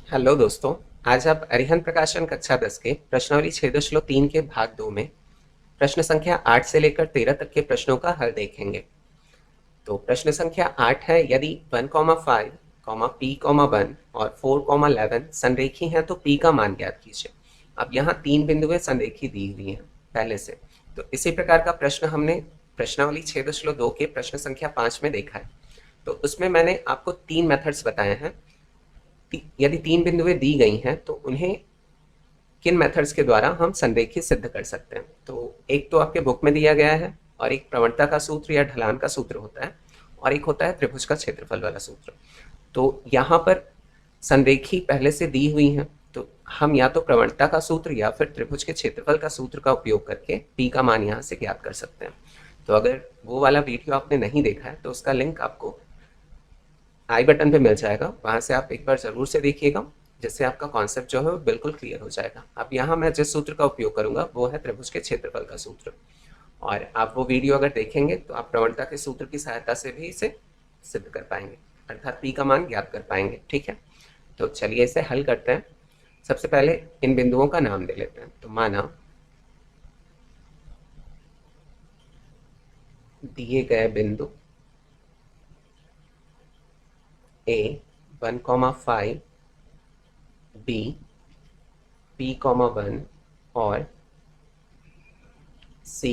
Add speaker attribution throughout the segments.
Speaker 1: Hello दोस्तों। आज आप अरिहंत प्रकाशन कक्षा 10 के प्रश्नावली 6.3 के भाग 2 में प्रश्न संख्या 8 से लेकर 13 तक के प्रश्नों का हल देखेंगे। तो प्रश्न संख्या 8 है, यदि 1,5, p,1 और 4,11 संरेखी हैं तो p का मान ज्ञात कीजिए। अब यहाँ तीन बिंदुएं संरेखी दी हुई हैं पहले से। तो इसी प्रकार का प्रश्न हमने प्रश्नावली 6.2 के प्रश्न संख्या 5 में देखा है। तो उसमें मैंने आपको तीन मेथड्स बताए हैं। यदि तीन बिंदुएं दी गई हैं तो उन्हें किन मेथड्स के द्वारा हम संरेखित सिद्ध कर सकते हैं। तो एक तो आपके बुक में दिया गया है, और एक प्रवणता का सूत्र या ढलान का सूत्र होता है, और एक होता है त्रिभुज का क्षेत्रफल वाला सूत्र। तो यहाँ पर संरेखी पहले से दी हुई हैं, तो हम या तो प्रवणता का सूत्र या फिर त्रिभुज के क्षेत्रफल का सूत्र का उपयोग करके p का मान यहाँ से ज्ञात कर सकते हैं। तो अगर वो वाला वीडियो आपने नहीं देखा है तो उसका लिंक आपको आई बटन पे मिल जाएगा, वहाँ से आप एक बार ज़रूर से देखिएगा, जिससे आपका कॉन्सेप्ट जो है वो बिल्कुल क्लियर हो जाएगा। अब यहाँ मैं जिस सूत्र का उपयोग करूँगा वो है त्रिभुज के क्षेत्रफल का सूत्र, और आप वो वीडियो अगर देखेंगे तो आप प्रवणता के सूत्र की सहायता से भी इसे सिद्ध कर पाएंगे, अर्थात p का मान ज्ञात कर पाएंगे। ठीक है, तो चलिए इसे हल करते हैं। सबसे पहले इन बिंदुओं का नाम दे लेते हैं। तो माना दिए गए बिंदु a 1,5, b p,1 और c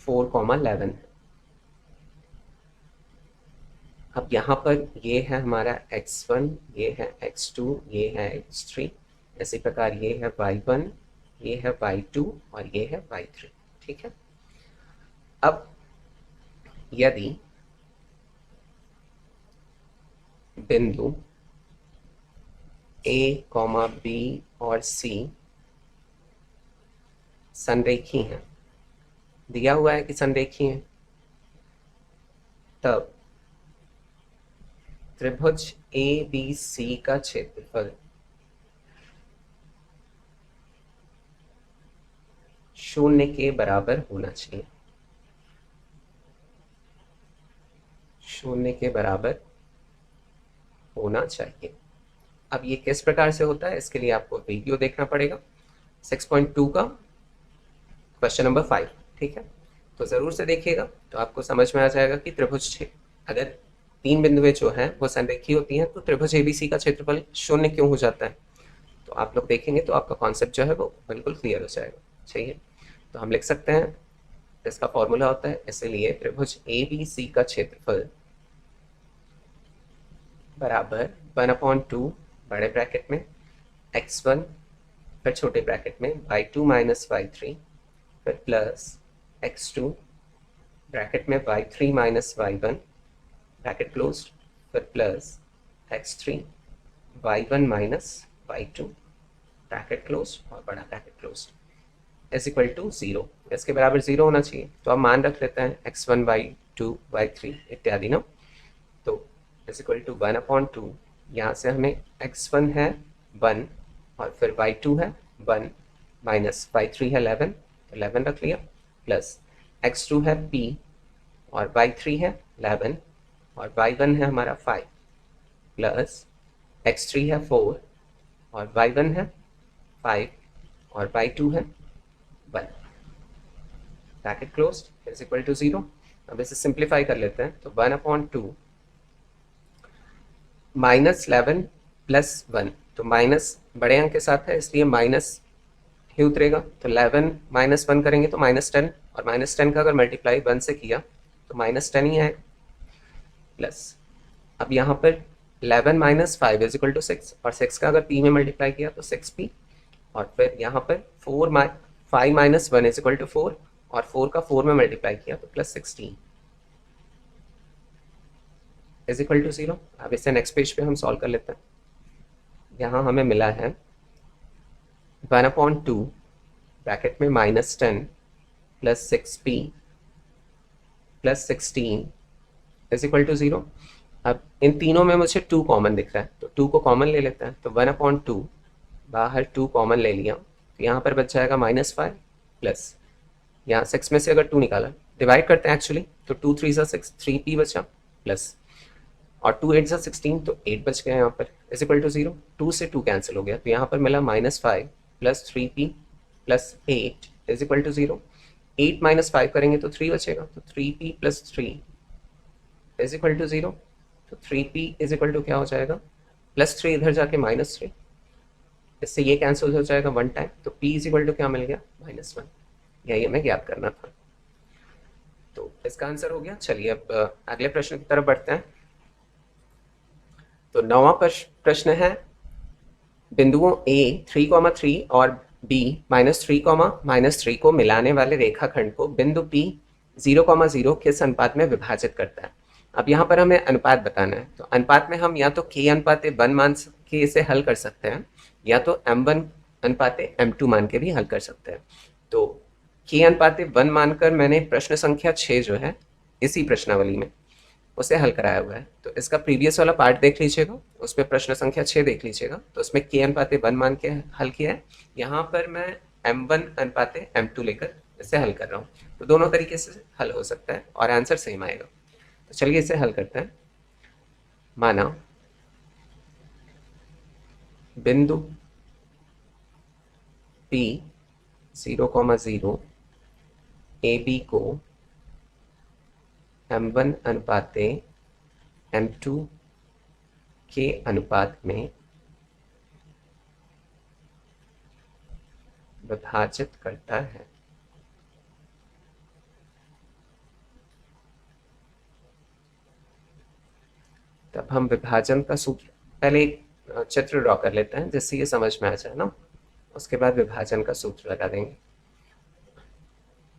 Speaker 1: 4,11। अब यहाँ पर ये है हमारा x1, ये है x2, ये है x3, इसी प्रकार ये है y1, ये है y2 और ये है y3। ठीक है, अब यदि बिंदु a, b और c संरेखी हैं, दिया हुआ है कि संरेखी हैं, तब त्रिभुज ए बी सी का क्षेत्रफल शून्य के बराबर होना चाहिए। शून्य के बराबर होना चाहिए। अब ये किस प्रकार से होता है, इसके लिए आपको वीडियो देखना पड़ेगा, 6.2 का क्वेश्चन नंबर 5। ठीक है, तो ज़रूर से देखिएगा, तो आपको समझ में आ जाएगा कि त्रिभुज अगर तीन बिंदुएं जो हैं वो संरेखी होती हैं तो त्रिभुज एबीसी का क्षेत्रफल शून्य क्यों हो जाता है। तो आप लोग देखेंगे तो आपका कॉन्सेप्ट जो है वो बिल्कुल क्लियर हो जाएगा। चाहिए तो हम लिख सकते हैं, इसका फॉर्मूला होता है, इसलिए त्रिभुज ए बी सी का क्षेत्रफल बराबर 1/2 बड़े ब्रैकेट में x1, फिर छोटे ब्रैकेट में y2 माइनस y3, फिर प्लस x2 ब्रैकेट में y3 minus y1 bracket close, फिर plus x3 y1 minus y2 bracket close और बड़ा bracket close is equal to 0। इसके बराबर 0 होना चाहिए, तो आप मान रख लेते हैं x1 y2 y3 इत्यादि ना। तो इज इक्वल टू 1/2, यहाँ से हमें x1 है 1 और फिर y2 है 1 माइनस y3 है 11, तो 11 रख लिया, प्लस x2 है p और y3 है 11 और y1 है हमारा 5, प्लस x3 है 4 और y1 है 5 और y2 है 1 bracket closed is equal to 0। अब इसे सिंप्लीफाई कर लेते हैं, तो 1/2 माइनस 11 प्लस 1, तो माइनस बड़े अंक के साथ है इसलिए माइनस ही उतरेगा, तो 11 माइनस 1 करेंगे तो -10, और -10 का अगर मल्टीप्लाई 1 से किया तो -10 ही आएगा, प्लस अब यहाँ पर 11 माइनस 5 इज इक्वल टू 6, और 6 का अगर p में मल्टीप्लाई किया तो 6p, और फिर यहाँ पर 5 माइनस 1 इज इक्वल टू 4, और 4 का 4 में मल्टीप्लाई किया तो +16 इज इक्वल टू 0। अब इसे नेक्स्ट पेज पे हम सॉल्व कर लेते हैं। यहाँ हमें मिला है 1/2 ब्रैकेट में -10 plus 6p plus 16 is equal to 0। अब इन तीनों में मुझे 2 कॉमन दिख रहा है, तो 2 को कॉमन ले लेते हैं, तो 1/2 बाहर 2 कॉमन ले लिया, तो यहाँ पर बच जाएगा -5 प्लस यहाँ 6 में से अगर 2 निकाला, डिवाइड करते हैं एक्चुअली, तो 2 3 6, 3p बचा, प्लस और 2 8 16, तो 8 बच गया यहाँ पर, इज इक्वल टू 0। 2 से 2 कैंसिल हो गया, तो यहाँ पर मिला -5 plus 3p plus 8 is equal to 0। 8 minus 5 करेंगे तो 3 बचेगा, तो 3p plus 3 is equal to 0। तो 3p इज इक्वल टू क्या हो जाएगा, +3 इधर जाके -3, इससे ये कैंसिल हो जाएगा 1 टाइम, तो p इज इक्वल टू क्या मिल गया, -1। यही हमें ज्ञात करना था। तो इसका आंसर हो गया। चलिए अब अगले प्रश्न की तरफ बढ़ते हैं। तो 9वां प्रश्न है, बिंदुओं a 3,3 और b -3,-3 को मिलाने वाले रेखाखंड को बिंदु p 0,0 किस अनुपात में विभाजित करता है। अब यहाँ पर हमें अनुपात बताना है, तो अनुपात में हम या तो k अनुपात 1 मान के इसे हल कर सकते हैं, या तो m1 अनुपात m2 मान के भी हल कर सकते हैं। तो k अनुपात 1 मानकर मैंने प्रश्न संख्या 6 जो है इसी प्रश्नावली में उसे हल कराया हुआ है। तो इसका प्रीवियस वाला पार्ट देख लीजिएगा, उसमें प्रश्न संख्या 6 देख लीजिएगा, तो उसमें k अनुपात 1 मान के हल किया है। यहाँ पर मैं m1 अनुपात m2 लेकर इसे हल कर रहा हूँ, तो दोनों तरीके से हल हो सकता है और आंसर सेम आएगा। तो चलिए इसे हल करते हैं। माना बिंदु p 0,0 AB को m1 अनुपात m2 के अनुपात में विभाजित करता है। तब हम विभाजन का सूत्र, पहले एक चित्र ड्रॉ कर लेते हैं जिससे ये समझ में आ जाए ना, उसके बाद विभाजन का सूत्र लगा देंगे।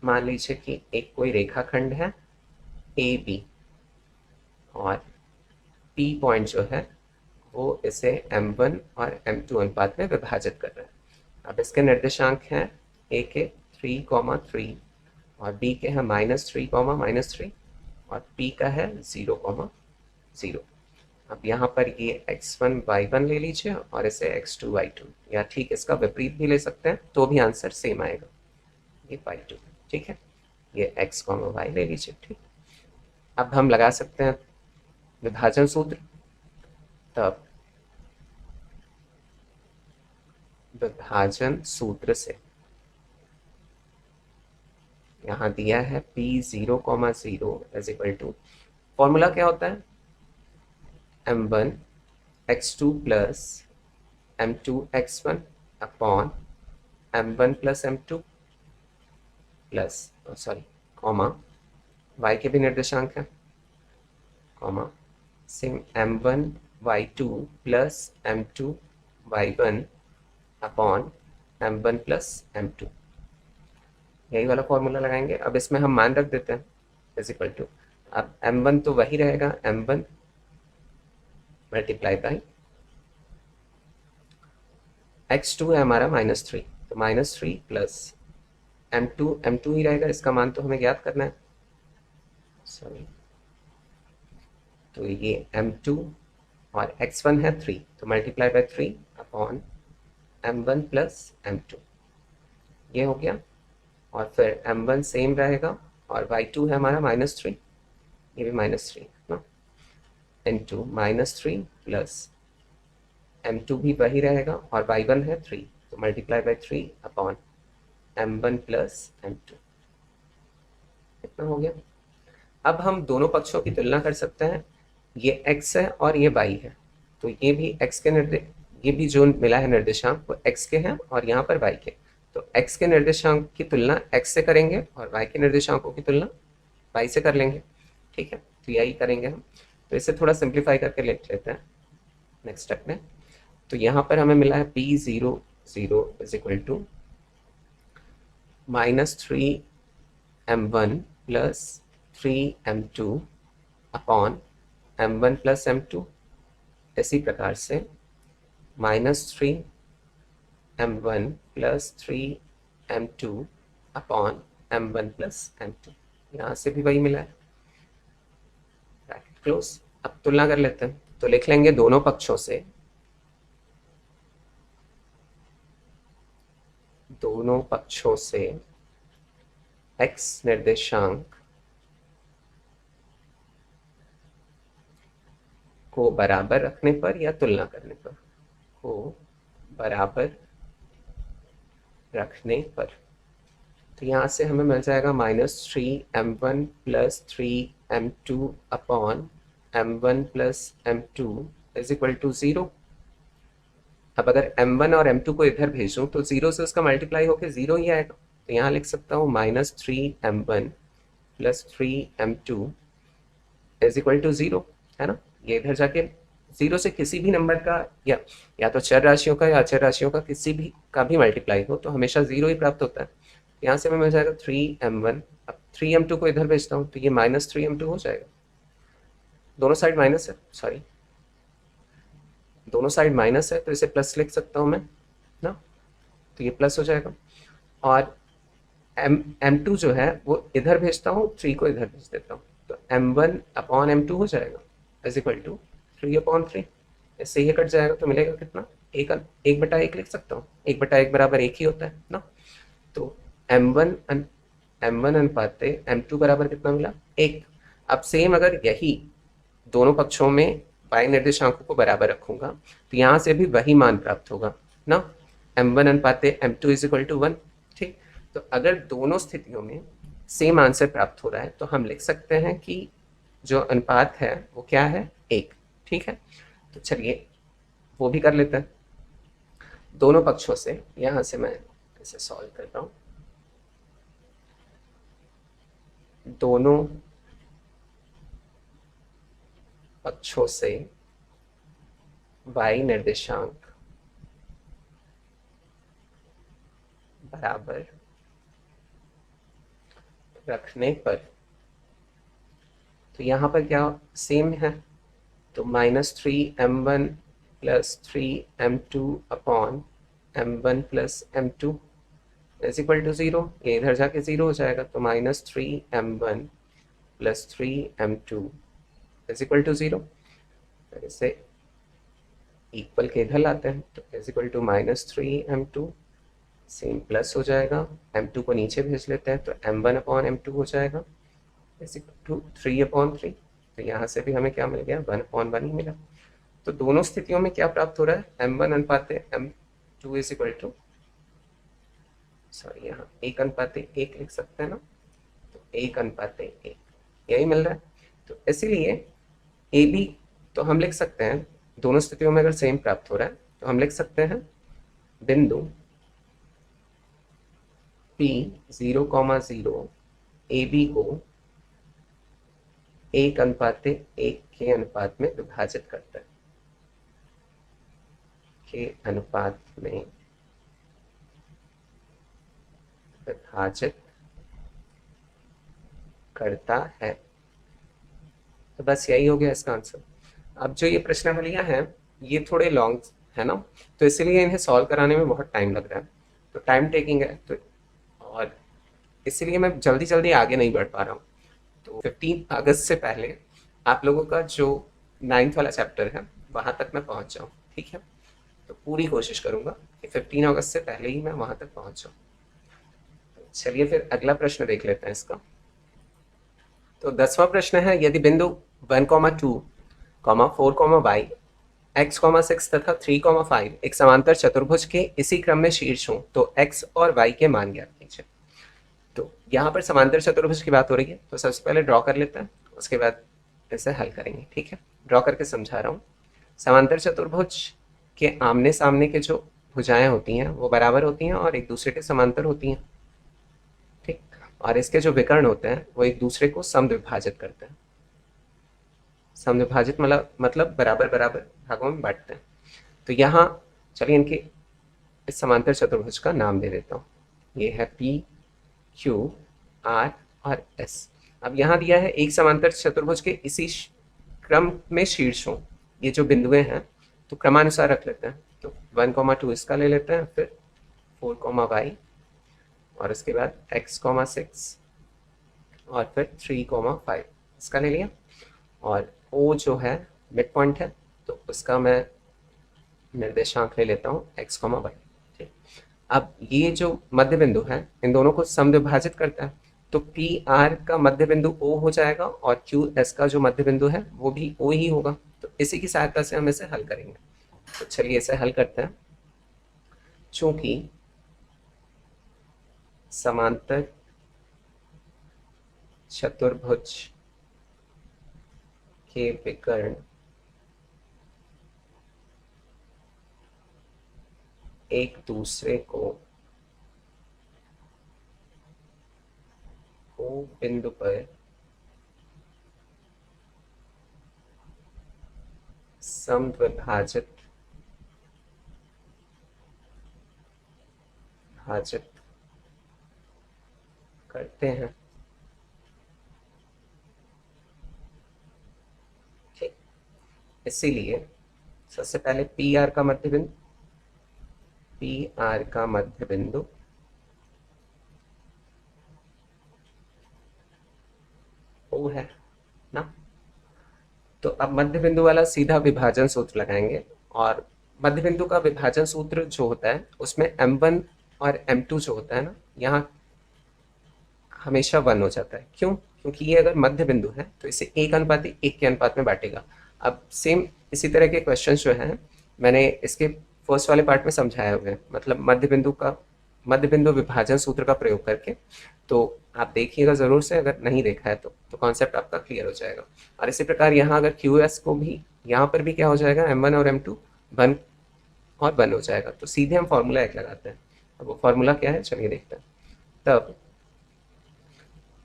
Speaker 1: मान लीजिए कि एक कोई रेखाखंड है ए बी, और P पॉइंट जो है वो इसे m1 और m2 अनुपात में विभाजित कर रहा है। अब इसके निर्देशांक हैं A के 3,3 और B के हैं -3,-3 और P का है 0,0। अब यहाँ पर ये x1 y1 ले लीजिए और इसे x2 y2, या ठीक इसका विपरीत भी ले सकते हैं तो भी आंसर सेम आएगा, ये y2। ठीक है, ये x, y ले लीजिए। ठीक, अब हम लगा सकते हैं विभाजन सूत्र। तब विभाजन सूत्र से यहाँ दिया है p 0,0 is equal to, formula क्या होता है, m1 x2 plus m2 x1 upon m1 plus m2 plus comma y के भी निर्देशांक है, comma same m1 y2 plus m2 y1 upon m1 plus m2, यही वाला फॉर्मूला लगाएंगे। अब इसमें हम मान रख देते हैं इज इक्वल टू, अब m1 तो वही रहेगा, m1 मल्टीप्लाई बाई x2 है हमारा -3, तो -3 प्लस m2 ही रहेगा, इसका मान तो हमें ज्ञात करना है, सॉरी, तो ये m2 और x1 है 3, तो multiply by 3 upon m1 plus m2, ये हो गया। और फिर m1 सेम रहेगा और y2 है हमारा -3, ये भी -3 ना, इंटू -3 प्लस m2 भी वही रहेगा और y1 है 3, तो multiply by 3 upon m1 plus m2, इतना हो गया। अब हम दोनों पक्षों की तुलना कर सकते हैं, ये x है और ये y है, तो ये भी x के ये भी जो मिला है निर्देशांक वो x के हैं और यहाँ पर y के, तो x के निर्देशांक की तुलना x से करेंगे और y के निर्देशांकों की तुलना y से कर लेंगे। ठीक है, तो यही करेंगे हम। तो इसे थोड़ा सिंप्लीफाई करके लिख लेते हैं नेक्स्ट स्टेप में। तो यहाँ पर हमें मिला है P0 is equal to -3m1 plus 3m2 upon m1 plus m2, इसी प्रकार से -3m1 plus 3m2 upon m1 plus m2, यहाँ से भी वही मिला है, ब्रैकेट क्लोज। अब तुलना कर लेते हैं, तो लिख लेंगे दोनों पक्षों से x निर्देशांक को बराबर रखने पर या तुलना करने पर, को बराबर रखने पर, तो यहाँ से हमें मिल जाएगा -3m1 plus 3m2 upon m1 plus m2 is equal to 0। अब अगर m1 और m2 को इधर भेजूं तो 0 से उसका मल्टीप्लाई होकर 0 ही आएगा, तो यहाँ लिख सकता हूँ -3m1 plus 3m2 is equal to 0, है ना। ये इधर जाके 0 से किसी भी नंबर का या तो चर राशियों का या अचर राशियों का किसी भी का भी मल्टीप्लाई हो तो हमेशा 0 ही प्राप्त होता है। यहाँ से हमें मिल जाएगा 3m1। अब 3m2 को इधर भेजता हूँ तो ये -3m2 हो जाएगा, दोनों साइड माइनस है, सॉरी दोनों साइड माइनस है तो इसे प्लस लिख सकता हूँ मैं ना, तो ये प्लस हो जाएगा। और m2 जो है वो इधर भेजता हूँ, 3 को इधर भेज देता हूँ, तो m1 अपॉन m2 हो जाएगा इज इक्वल टू 3/3। इससे ये कट जाएगा तो मिलेगा कितना, 1/1 लिख सकता हूँ, 1/1 बराबर 1 ही होता है ना। तो m1 अनुपात m2 बराबर कितना मिला, 1। अब सेम अगर यही दोनों पक्षों में y निर्देशांकों को बराबर रखूंगा तो यहाँ से भी वही मान प्राप्त होगा ना, m1 अनुपात m2 इज इक्वल टू 1। ठीक, तो अगर दोनों स्थितियों में सेम आंसर प्राप्त हो रहा है तो हम लिख सकते हैं कि जो अनुपात है वो क्या है, 1। ठीक है, तो चलिए वो भी कर लेते हैं दोनों पक्षों से। यहाँ से मैं इसे सॉल्व कर रहा हूँ, दोनों पक्षों से y निर्देशांक बराबर रखने पर, तो यहाँ पर क्या सेम है, तो -3m1 plus 3m2 upon m1 plus m2 is equal to 0। ये इधर जाके 0 हो जाएगा, तो -3m1 plus 3m2 is equal to 0। इसे इक्वल के इधर लाते हैं तो is equal to -3m2, same plus हो जाएगा, m2 को नीचे भेज लेते हैं तो m1 अपॉन m2 हो जाएगा इज इक्वल टू 3/3। तो यहाँ से भी हमें क्या मिल गया, 1/1 ही मिला। तो दोनों स्थितियों में क्या प्राप्त हो रहा है, m1 अनुपात m2 is equal to, sorry यहाँ 1:1 लिख सकते हैं ना, तो 1:1 यही मिल रहा है। तो इसीलिए ए बी तो हम लिख सकते हैं, दोनों स्थितियों में अगर सेम प्राप्त हो रहा है तो हम लिख सकते हैं बिंदु P 0,0 ए बी को 1:1 के अनुपात में विभाजित करता है, के अनुपात में विभाजित करता है। तो बस यही हो गया इसका आंसर। अब जो ये प्रश्नावलियां हैं ये थोड़े लॉन्ग है ना, तो इसीलिए इन्हें सॉल्व कराने में बहुत टाइम लग रहा है, तो टाइम टेकिंग है, तो और इसीलिए मैं जल्दी जल्दी आगे नहीं बढ़ पा रहा हूँ। तो 15 अगस्त से पहले आप लोगों का जो 9th वाला चैप्टर है वहाँ तक मैं पहुँच जाऊँ, ठीक है। तो पूरी कोशिश करूँगा कि 15 अगस्त से पहले ही मैं वहाँ तक पहुँच जाऊँ। चलिए फिर अगला प्रश्न देख लेते हैं इसका। तो 10वां प्रश्न है, यदि बिंदु 1,2, 4, y, x, 6 तथा 3, 5 एक समांतर चतुर्भुज के इसी क्रम में शीर्ष हों तो x और y के मान ज्ञात कीजिए। तो यहाँ पर समांतर चतुर्भुज की बात हो रही है, तो सबसे पहले ड्रॉ कर लेते हैं, उसके बाद इसे हल करेंगे, ठीक है। ड्रॉ करके समझा रहा हूँ। समांतर चतुर्भुज के आमने सामने के जो भुजाएं होती हैं वो बराबर होती हैं और एक दूसरे के समांतर होती हैं, ठीक। और इसके जो विकर्ण होते हैं वो एक दूसरे को समद्विभाजित करते हैं। समद्विभाजित मतलब बराबर बराबर भागों में बांटते हैं। तो यहाँ चलिए इनके इस समांतर चतुर्भुज का नाम दे देता हूँ। ये है P, Q, R और S। अब यहाँ दिया है एक समांतर चतुर्भुज के इसी क्रम में शीर्ष हों, ये जो बिंदुएं हैं तो क्रमानुसार रख लेते हैं। तो 1,2 इसका ले लेते हैं, फिर 4, y और उसके बाद x, 6 और फिर 3, 5 इसका ले लिया। और O जो है मिड पॉइंट है तो उसका मैं निर्देशांक ले लेता हूँ x, y, ठीक। अब ये जो मध्य बिंदु है इन दोनों को समद्विभाजित करता है, तो पी आर का मध्य बिंदु O हो जाएगा और क्यू एस का जो मध्य बिंदु है वो भी O ही होगा। तो इसी की सहायता से हम इसे हल करेंगे। तो चलिए इसे हल करते हैं। चूंकि समांतर चतुर्भुज के विकर्ण एक दूसरे को O बिंदु पर समद्विभाजित भाजित करते हैं। ठीक, इसीलिए सबसे पहले पी आर का मध्य बिंदु, पी आर का मध्य बिंदु O है ना। तो अब मध्य बिंदु वाला सीधा विभाजन सूत्र लगाएंगे, और मध्य बिंदु का विभाजन सूत्र जो होता है उसमें m1 और m2 जो होता है ना, यहाँ हमेशा 1 हो जाता है। क्यों? क्योंकि ये अगर मध्य बिंदु है तो इसे एक अनुपाती एक के अनुपात में बांटेगा। अब सेम इसी तरह के क्वेश्चन जो हैं मैंने इसके फर्स्ट वाले पार्ट में समझाया हुआ है, मतलब मध्य बिंदु विभाजन सूत्र का प्रयोग करके। तो आप देखिएगा जरूर से, अगर नहीं देखा है तो कॉन्सेप्ट आपका क्लियर हो जाएगा। और इसी प्रकार यहाँ अगर क्यू एस को भी, यहाँ पर भी क्या हो जाएगा, m1 और m2 1 और 1 हो जाएगा। तो सीधे हम फॉर्मूला एक लगाते हैं। अब वो फॉर्मूला क्या है चलिए देखते हैं। तब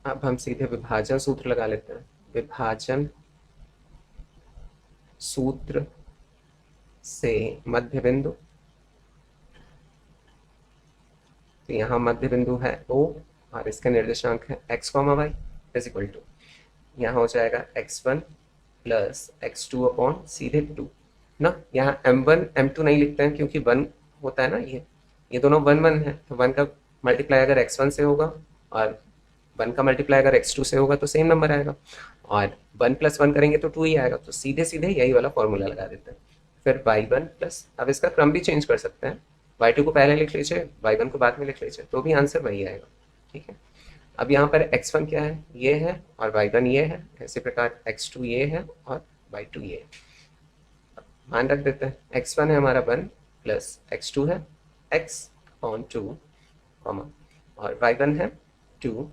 Speaker 1: अब हम सीधे विभाजन सूत्र लगा लेते हैं। विभाजन सूत्र से मध्य बिंदु, तो यहाँ मध्य बिंदु है O और इसके निर्देशांक है x, y is equal to, यहाँ हो जाएगा x1 प्लस x2 अपॉन सीधे 2 ना। यहाँ m1 m2 नहीं लिखते हैं क्योंकि 1 होता है ना, ये दोनों 1 1 है। तो 1 का मल्टीप्लाई अगर x1 से होगा और 1 का मल्टीप्लाई अगर x2 से होगा तो सेम नंबर आएगा, और 1 प्लस 1 करेंगे तो 2 ही आएगा। तो सीधे सीधे यही वाला फॉर्मूला लगा देते हैं। फिर y1 प्लस, अब इसका क्रम भी चेंज कर सकते हैं, y2 को पहले लिख लीजिए, y1 को बाद में लिख लीजिए, तो भी आंसर वही आएगा। ठीक है। अब यहाँ पर x1 क्या है, ये है, और y1 ये है। इसी प्रकार x2 ये है और y2 ये है। मान रख देते हैं, x1 है हमारा 1 प्लस x2 है x अपॉन 2, और y1 है 2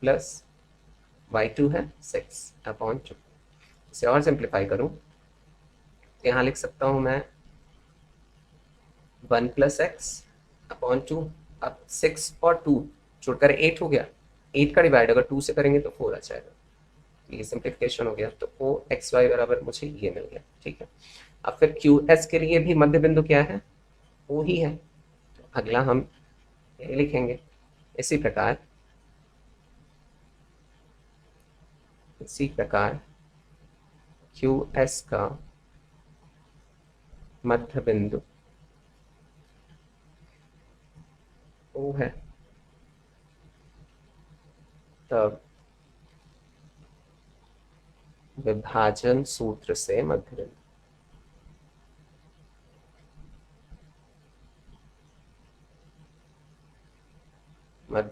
Speaker 1: प्लस y2 है 6 अपॉन 2। इसे और सिंप्लीफाई करूं तो यहाँ लिख सकता हूं मैं 1 प्लस एक्स अपॉन 2। अब 6 और 2 जोड़कर 8 हो गया। 8 का डिवाइड अगर 2 से करेंगे तो 4 आ जाएगा। ये सिंप्लीफिकेशन हो गया, तो ओ एक्स वाई बराबर मुझे ये मिल गया। ठीक है। अब फिर क्यू एस के लिए भी मध्य बिंदु क्या है, ओ ही है। तो अगला हम ये लिखेंगे। इसी प्रकार क्यू एस का मध्य बिंदु ओ है, तब विभाजन सूत्र से मध्य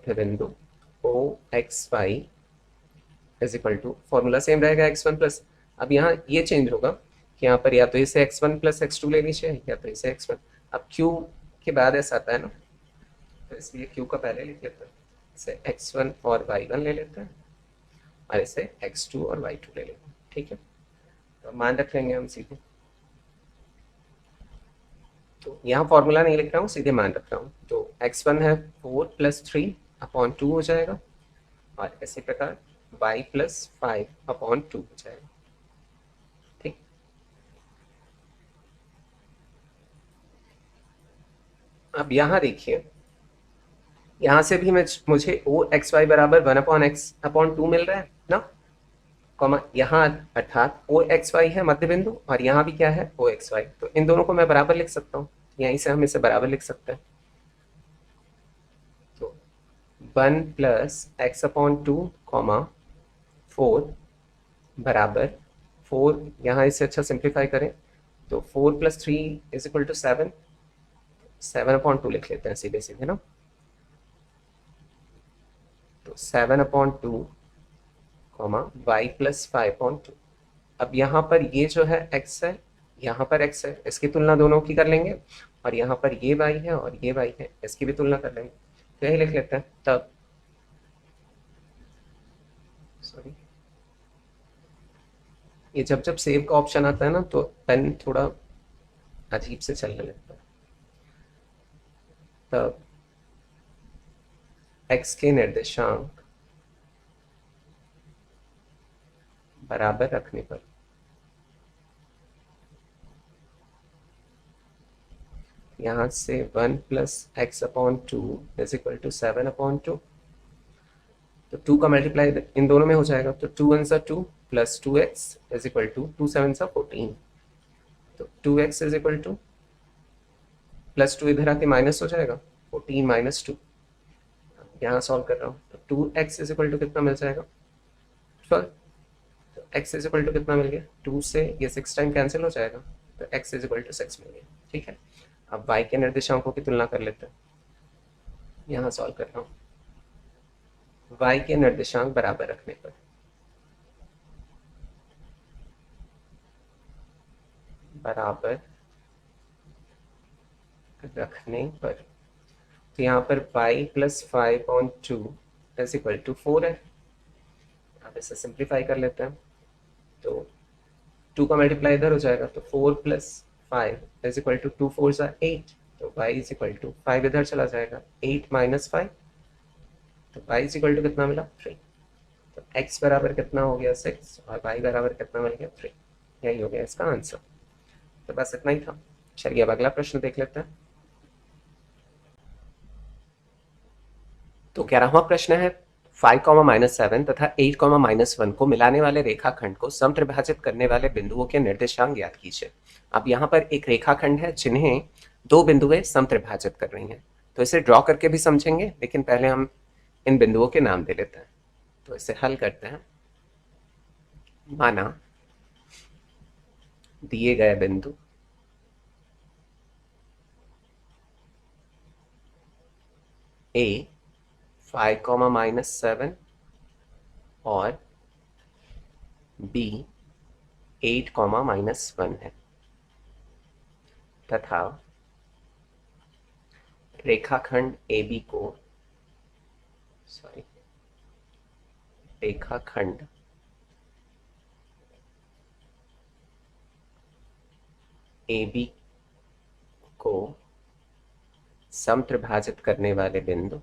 Speaker 1: बिंदु O X Y is equal to, formula same रहेगा x1 प्लस, अब यहाँ ये चेंज होगा कि यहाँ पर या तो इसे x1 प्लस x2 लेनी चाहिए या तो इसे x1। अब q के बाद ऐसा आता है ना, तो इसलिए q का पहले लिख लेते हैं, इसे x1 और y1 ले लेते हैं और इसे x2 और y2 ले लेते हैं। ठीक है। तो मान रख लेंगे हम सीधे, तो यहाँ फॉर्मूला नहीं लिख रहा हूँ, सीधे मान रख रहा हूँ। तो x1 है 4 प्लस 3 अपॉन 2 हो जाएगा, और इसी प्रकार y प्लस 5 अपॉन 2 हो जाएगा। ठीक। अब यहाँ देखिए, यहाँ से भी मुझे ओ एक्स वाई बराबर 1 अपॉन एक्स अपॉन 2 मिल रहा है ना, कॉमा यहाँ अर्थात ओ एक्स वाई है मध्य बिंदु, और यहाँ भी क्या है ओ एक्स वाई। तो इन दोनों को मैं बराबर लिख सकता हूँ, यहीं से हम इसे बराबर लिख सकते हैं। तो 1 प्लस एक्स अपॉन 2 कॉमा 4 बराबर 4, यहाँ इसे अच्छा सिंप्लीफाई करें तो 4 plus 3 is equal to 7, 7 upon 2 लिख लेते हैं सीधे सीधे ना। तो 7 upon 2 comma Y plus 5 upon 2। अब यहाँ पर ये जो है x है, यहाँ पर x है, इसकी तुलना दोनों की कर लेंगे, और यहाँ पर ये y है और ये y है, इसकी भी तुलना कर लेंगे। तो यही लिख लेते हैं। तब सॉरी, ये जब जब सेव का ऑप्शन आता है ना तो पेन थोड़ा अजीब से चलने लगता है। तब x के निर्देशांक बराबर रखने पर यहाँ से 1 plus X upon two is equal to 7 upon two. तो 2 का मल्टीप्लाई इन दोनों में हो जाएगा, तो 2 1 2 plus 2x is equal to 2 7 14। तो 2x is equal two plus 2 इधर आके माइनस हो जाएगा, 14 माइनस 2। यहाँ सॉल्व कर रहा हूँ तो 2x इज इक्वल टू कितना मिल जाएगा, 12। तो x इज इक्वल टू कितना मिल गया, 2 से ये 6 टाइम कैंसिल हो जाएगा, तो x इज इक्वल टू 6 मिल गया। ठीक है, अब y के निर्देशांकों की तुलना कर लेते हैं। यहाँ सॉल्व कर रहा हूँ, y के निर्देशांक बराबर रखने पर तो यहाँ पर y plus 5/2 is equal to 4 है। अब इसे सिंप्लीफाई कर लेते हैं, तो 2 का मल्टीप्लाई इधर हो जाएगा, तो 4 प्लस 5 इज इक्वल टू 2 4 8। तो y इज इक्वल टू 5 इधर चला जाएगा, 8 माइनस 5, तो y इज इक्वल टू कितना मिला, 3। तो x बराबर कितना हो गया, 6, और y बराबर कितना मिल गया, 3। यही हो गया इसका आंसर। तो बस इतना ही था। चलिए अब अगला प्रश्न देख लेते हैं। तो 11वां प्रश्न है 5,-7 तथा 8,-1 को मिलाने वाले रेखाखंड को समत्रिभाजित करने वाले बिंदुओं के निर्देशांक ज्ञात कीजिए। अब यहाँ पर एक रेखाखंड है जिन्हें दो बिंदुएं समत्रिभाजित कर रही हैं, तो इसे ड्रॉ करके भी समझेंगे, लेकिन पहले हम इन बिंदुओं के नाम दे लेते हैं। तो इसे हल करते हैं। माना दिए गए बिंदु A 5,-7 और B 8,-1 है, तथा रेखाखंड AB को रेखाखंड AB को समत्रिभाजित करने वाले बिंदु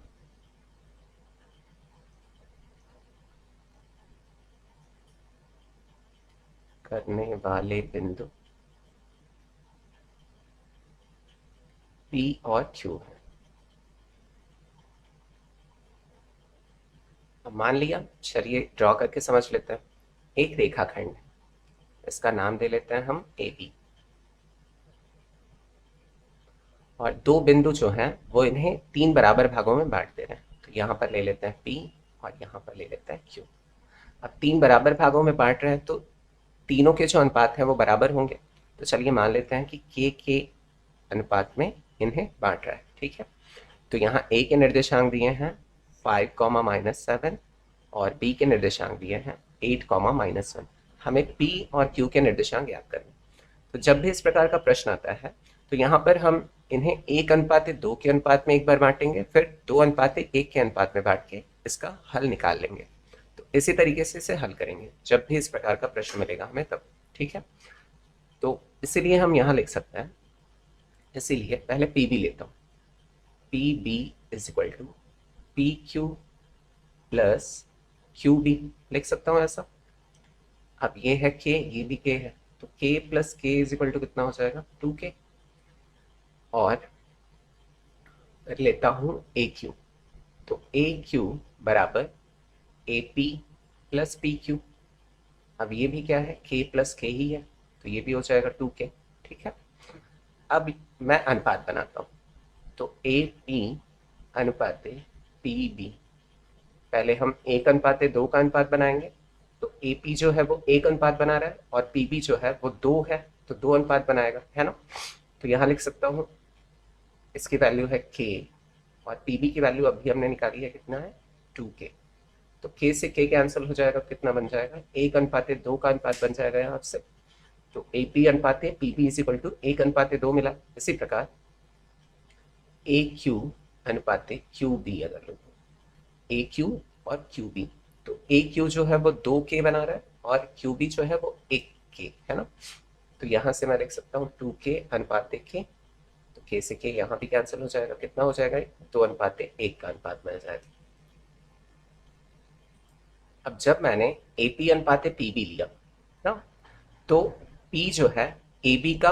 Speaker 1: P और Q है। अब मान लिया, चलिए ड्रॉ करके समझ लेते हैं। एक रेखाखंड है, इसका नाम दे लेते हैं हम AB, और दो बिंदु जो हैं वो इन्हें 3 बराबर भागों में बांट दे रहे हैं। तो यहाँ पर ले लेते हैं P और यहाँ पर ले लेते हैं Q। अब 3 बराबर भागों में बांट रहे हैं तो तीनों के जो अनुपात हैं वो बराबर होंगे। तो चलिए मान लेते हैं कि K के अनुपात में इन्हें बांट रहा है। ठीक है, तो यहाँ A के निर्देशांक दिए हैं 5,-7 और B के निर्देशांक दिए हैं 8,-1। हमें P और Q के निर्देशांक ज्ञात करने। तो जब भी इस प्रकार का प्रश्न आता है तो यहाँ पर हम इन्हें 1:2 के अनुपात में एक बार बांटेंगे, फिर 2:1 के अनुपात में बांट के इसका हल निकाल लेंगे। तो इसी तरीके से इसे हल करेंगे जब भी इस प्रकार का प्रश्न मिलेगा हमें तब। ठीक है, तो इसीलिए हम यहाँ लिख सकते हैं, इसीलिए पहले पी बी लेता हूँ। P B is equal to P Q plus Q B लिख सकता हूँ ऐसा। अब ये है के, ये भी के है, तो के प्लस के इज इक्वल टू कितना हो जाएगा, 2k। और फिर लेता हूँ ए क्यू, तो ए क्यू बराबर A P plus P Q. अब ये भी क्या है, के प्लस के ही है, तो ये भी हो जाएगा 2k। ठीक है, अब मैं अनुपात बनाता हूँ, तो ए पी अनुपाते पी बी। पहले हम 1:2 का अनुपात बनाएंगे, तो ए पी जो है वो 1 अनुपात बना रहा है और पी बी जो है वो 2 है, तो 2 अनुपात बनाएगा, है ना। तो यहाँ लिख सकता हूँ, इसकी वैल्यू है k और पी बी की वैल्यू अभी हमने निकाली है, कितना है, 2k। तो k से k कैंसिल हो जाएगा, कितना बन जाएगा 1:2 का अनुपात बन जाएगा यहाँ से। तो AP अनुपात PP इज इक्वल टू 1:2 मिला। इसी प्रकार AQ अनुपात QB अगर लो, AQ और QB, तो AQ जो है वो 2k बना रहा है और QB जो है वो 1k है ना। तो यहां से मैं लिख सकता हूँ 2k अनुपात k, तो k से k यहाँ भी कैंसिल हो जाएगा, कितना हो जाएगा 2:1 का अनुपात बन जाएगा। अब जब मैंने AP अनुपात PB लिया ना, तो P जो है AB का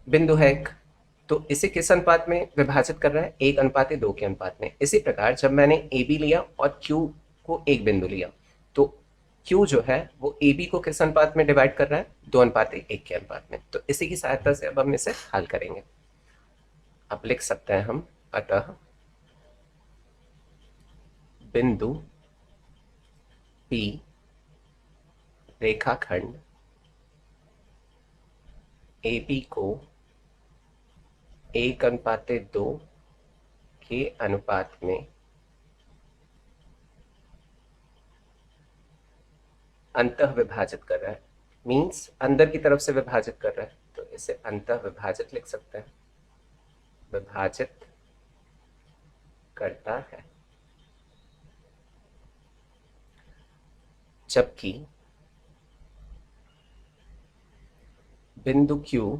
Speaker 1: बिंदु है एक, तो इसे किस अनुपात में विभाजित कर रहा है 1:2 के अनुपात में। इसी प्रकार जब मैंने AB लिया और Q को एक बिंदु लिया, तो Q जो है वो AB को किस अनुपात में डिवाइड कर रहा है 2:1 के अनुपात में। तो इसी की सहायता से अब हम इसे हल करेंगे। अब लिख सकते हैं हम, अतः बिंदु P रेखाखंड AB को 1:2 के अनुपात में अंतः विभाजित कर रहा है, मीन्स अंदर की तरफ से विभाजित कर रहा है, तो इसे अंतः विभाजित लिख सकते हैं, विभाजित करता है। जबकि बिंदु Q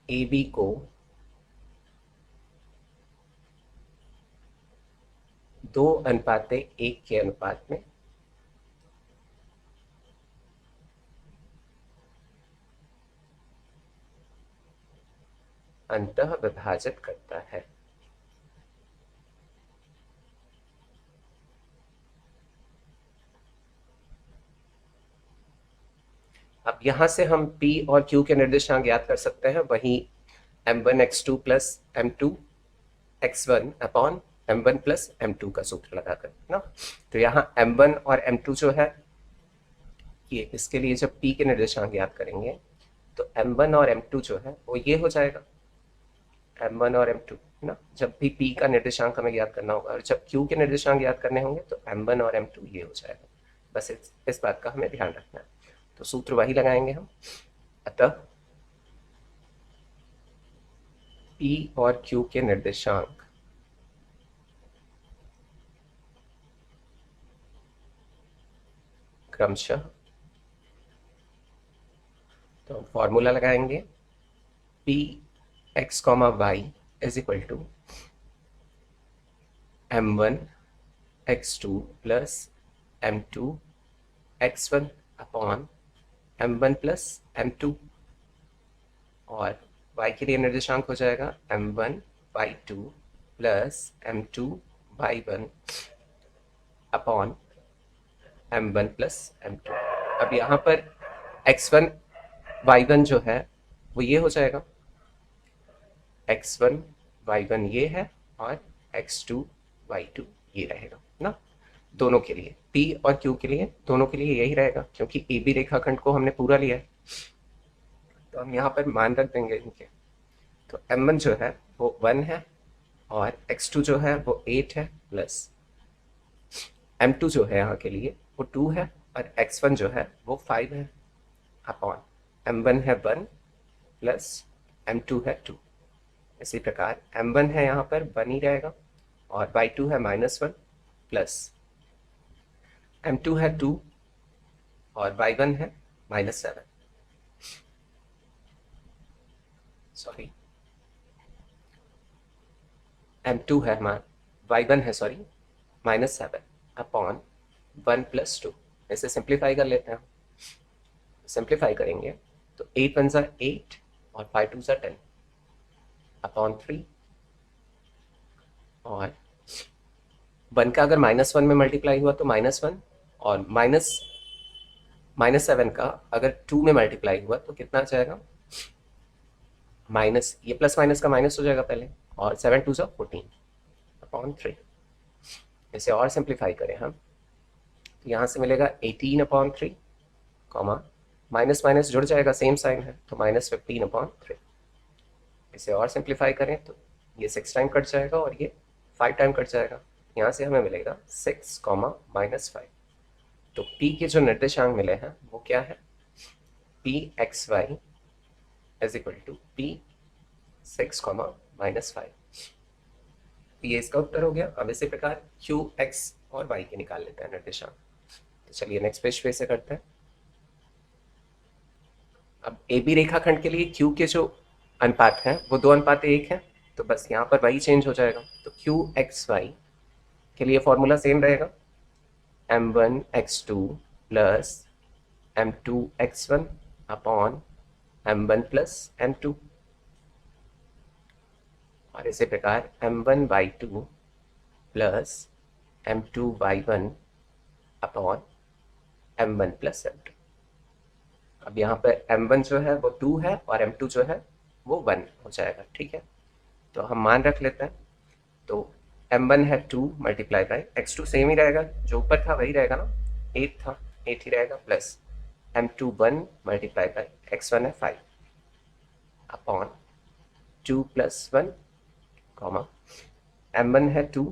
Speaker 1: AB को 2:1 के अनुपात में अंतः विभाजित करता है। अब यहां से हम P और Q के निर्देशांक ज्ञात कर सकते हैं, वही m1 x2 plus m2 x1 upon m1 plus m2 का सूत्र लगाकर ना। तो यहाँ m1 और m2 जो है ये, इसके लिए जब P के निर्देशांक ज्ञात करेंगे तो m1 और m2 जो है वो ये हो जाएगा, m1 और m2 ना। जब भी P का निर्देशांक हमें ज्ञात करना होगा और जब Q के निर्देशांक ज्ञात करने होंगे तो m1 और m2 ये हो जाएगा। बस इस बात का हमें ध्यान रखना है। तो सूत्र वही लगाएंगे हम, अतः P और Q के निर्देशांक क्रमशः, तो हम फॉर्मूला लगाएंगे P x, y is equal to m1 x2 plus m2 x1 upon m1 plus m2, और y के लिए निर्देशांक हो जाएगा m1 y2 plus m2 y1 upon m1 plus m2। अब यहाँ पर x1 y1 जो है वो ये हो जाएगा, x1 y1 ये है और x2 y2 ये रहेगा ना, दोनों के लिए P और Q के लिए, दोनों के लिए यही रहेगा, क्योंकि AB रेखाखंड को हमने पूरा लिया है। तो हम यहाँ पर मान रख देंगे इनके, तो m1 जो है वो 1 है और x2 जो है वो 8 है, प्लस m2 जो है यहाँ के लिए वो 2 है और x1 जो है वो 5 है, अपॉन m1 है 1 प्लस m2 है 2। इसी प्रकार m1 है यहाँ पर 1 ही रहेगा और y2 है -1 प्लस m2 है 2 और y1 है -7, सॉरी m2 है y1 है सॉरी -7 अपॉन 1 प्लस 2। इसे सिंप्लीफाई कर लेते हैं, सिंप्लीफाई करेंगे तो 8 1 8 और 5 2 10 अपॉन 3, और 1 का अगर -1 में मल्टीप्लाई हुआ तो -1, और -7 का अगर 2 में मल्टीप्लाई हुआ तो कितना आ जाएगा, माइनस, ये प्लस माइनस का माइनस हो जाएगा पहले, और 7 2 14 अपॉन 3। इसे और सिंप्लीफाई करें हम तो यहाँ से मिलेगा 18 अपॉन 3, कॉमा माइनस माइनस जुड़ जाएगा, सेम साइन है, तो -15 अपॉन 3। इसे और सिंप्लीफाई करें तो ये 6 टाइम कट जाएगा और ये 5 टाइम कट जाएगा, यहाँ से हमें मिलेगा 6 कॉमा -5। तो p के जो निर्देशांक मिले हैं वो क्या है, P X Y is equal to P 6 comma -5। ये इसका उत्तर हो गया। अब इसी प्रकार क्यू एक्स और वाई के निकाल लेते हैं निर्देशांक। तो चलिए नेक्स्ट पेज पे से करते हैं। अब ए बी रेखाखंड के लिए क्यू के जो अनुपात हैं वो 2:1 है, तो बस यहाँ पर वही चेंज हो जाएगा। तो क्यू एक्स वाई के लिए फॉर्मूला सेम रहेगा, m1x2 plus m2x1 upon m1 plus m2, और इसी प्रकार m1y2 plus m2y1 upon m1 plus m2। अब यहाँ पर m1 जो है वो 2 है और m2 जो है वो 1 हो जाएगा, ठीक है। तो हम मान रख लेते हैं। तो m1 है 2 मल्टीप्लाई बाई x2 सेम ही रहेगा, जो ऊपर था वही रहेगा ना, 8 था 8 ही रहेगा, plus m2 1 multiply by x1 है 5 अपॉन 2 प्लस 1 कॉमा m1 है 2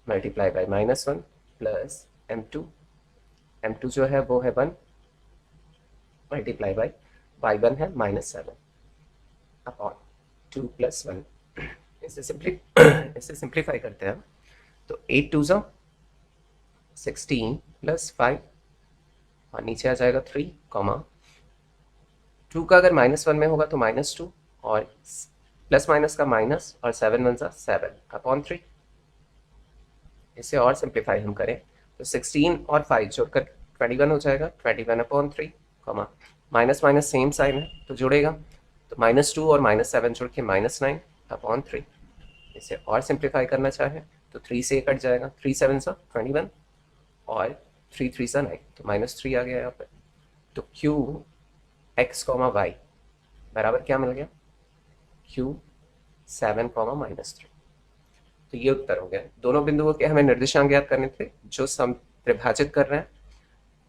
Speaker 1: मल्टीप्लाई बाई -1 प्लस m2 जो है वो है 1 मल्टीप्लाई बाई y1 है -7 अपॉन 2 प्लस 1। इसे सिंप्लीफाई करते हैं। तो 8 2 16 प्लस 5 और नीचे आ जाएगा 3 कॉमा 2 का अगर -1 में होगा तो -2 और प्लस माइनस का माइनस और 7 1 7 अपॉन 3। इसे और सिंप्लीफाई हम करें तो 16 और 5 जोड़कर 21 हो जाएगा, 21 upon 3 comma minus minus same sign है तो जुड़ेगा, तो -2 और -7 जोड़ के -9 अपॉन 3। इसे और सिंप्लीफाई करना चाहे तो 3 से कट जाएगा, 3 7 21 और 3 3 9, तो -3 आ गया यहाँ पर। तो क्यू एक्स कॉमा वाई बराबर क्या मिल गया, क्यू 7 कॉमा -3। तो ये उत्तर हो गया। दोनों बिंदुओं के हमें निर्देशांक ज्ञात करने थे जो सम त्रिभाजित कर रहे हैं।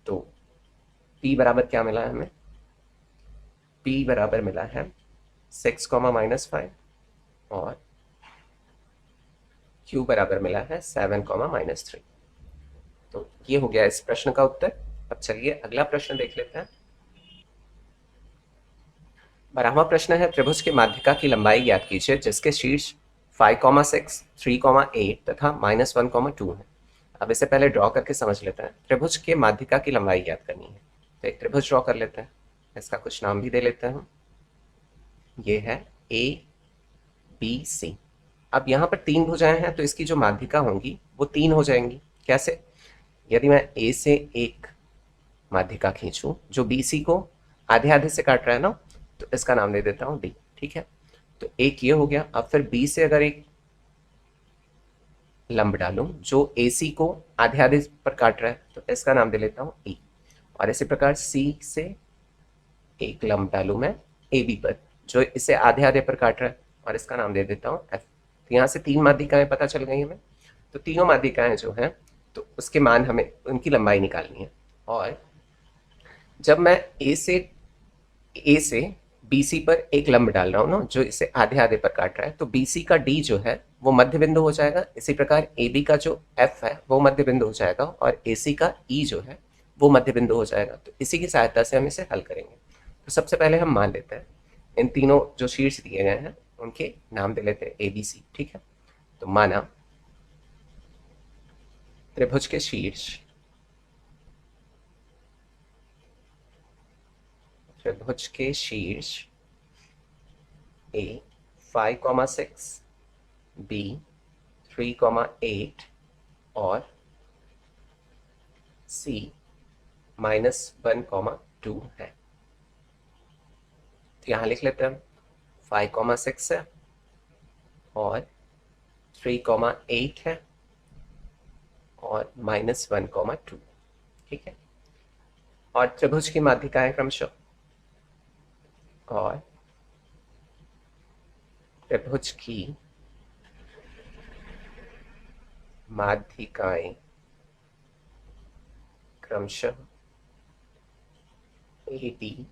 Speaker 1: तो P बराबर क्या मिला है हमें, P बराबर मिला है 6 कॉमा -5 और Q बराबर मिला है 7 कॉमा -3। तो ये हो गया इस प्रश्न का उत्तर। अब चलिए अगला प्रश्न देख लेते हैं। 12वां प्रश्न है, त्रिभुज के माध्यिका की लंबाई ज्ञात कीजिए जिसके शीर्ष 5,6, 3,8 तथा -1,2 है। अब इसे पहले ड्रॉ करके समझ लेते हैं। त्रिभुज के माध्यिका की लंबाई ज्ञात करनी है, तो एक त्रिभुज ड्रॉ कर लेते हैं, इसका कुछ नाम भी दे लेते हैं हम। ये है ए बी सी। अब यहाँ पर 3 भुजाएं हैं तो इसकी जो माध्यिका होंगी वो 3 हो जाएंगी। कैसे, यदि मैं ए से एक माध्यिका खींचूं जो बी सी को आधे आधे से काट रहा है ना, तो इसका नाम दे देता हूँ डी, ठीक है। तो एक ये हो गया। अब फिर बी से अगर एक लंब डालूं जो ए सी को आधे आधे पर काट रहा है तो इसका नाम दे लेता हूँ ई, और इसी प्रकार सी से एक लंब डालूं मैं ए बी पर जो इसे आधे आधे पर काट रहा है और इसका नाम दे देता हूँ एफ। तो यहाँ से 3 माध्यिकाएं पता चल गई हमें। तो तीनों माध्यिकाएं जो हैं तो उसके मान हमें उनकी लंबाई निकालनी है। और जब मैं ए से बी सी पर एक लंब डाल रहा हूँ ना जो इसे आधे आधे पर काट रहा है, तो बी सी का डी जो है वो मध्य बिंदु हो जाएगा। इसी प्रकार ए बी का जो एफ है वो मध्य बिंदु हो जाएगा और ए सी का ई जो है वो मध्य बिंदु हो जाएगा। तो इसी की सहायता से हम इसे हल करेंगे। तो सबसे पहले हम मान लेते हैं इन तीनों जो शीर्ष दिए गए हैं उनके नाम दे लेते हैं ए बी सी, ठीक है। तो माना त्रिभुज के शीर्ष ए 5,6, बी 3,8 और सी -1,2 है। तो यहाँ लिख लेते हैं हम 5,6 है और 3,8 है और -1,2, ठीक है। और त्रिभुज की माध्यिकाएं क्रमशः, और त्रिभुज की माध्यिकाएं क्रमशः ए डी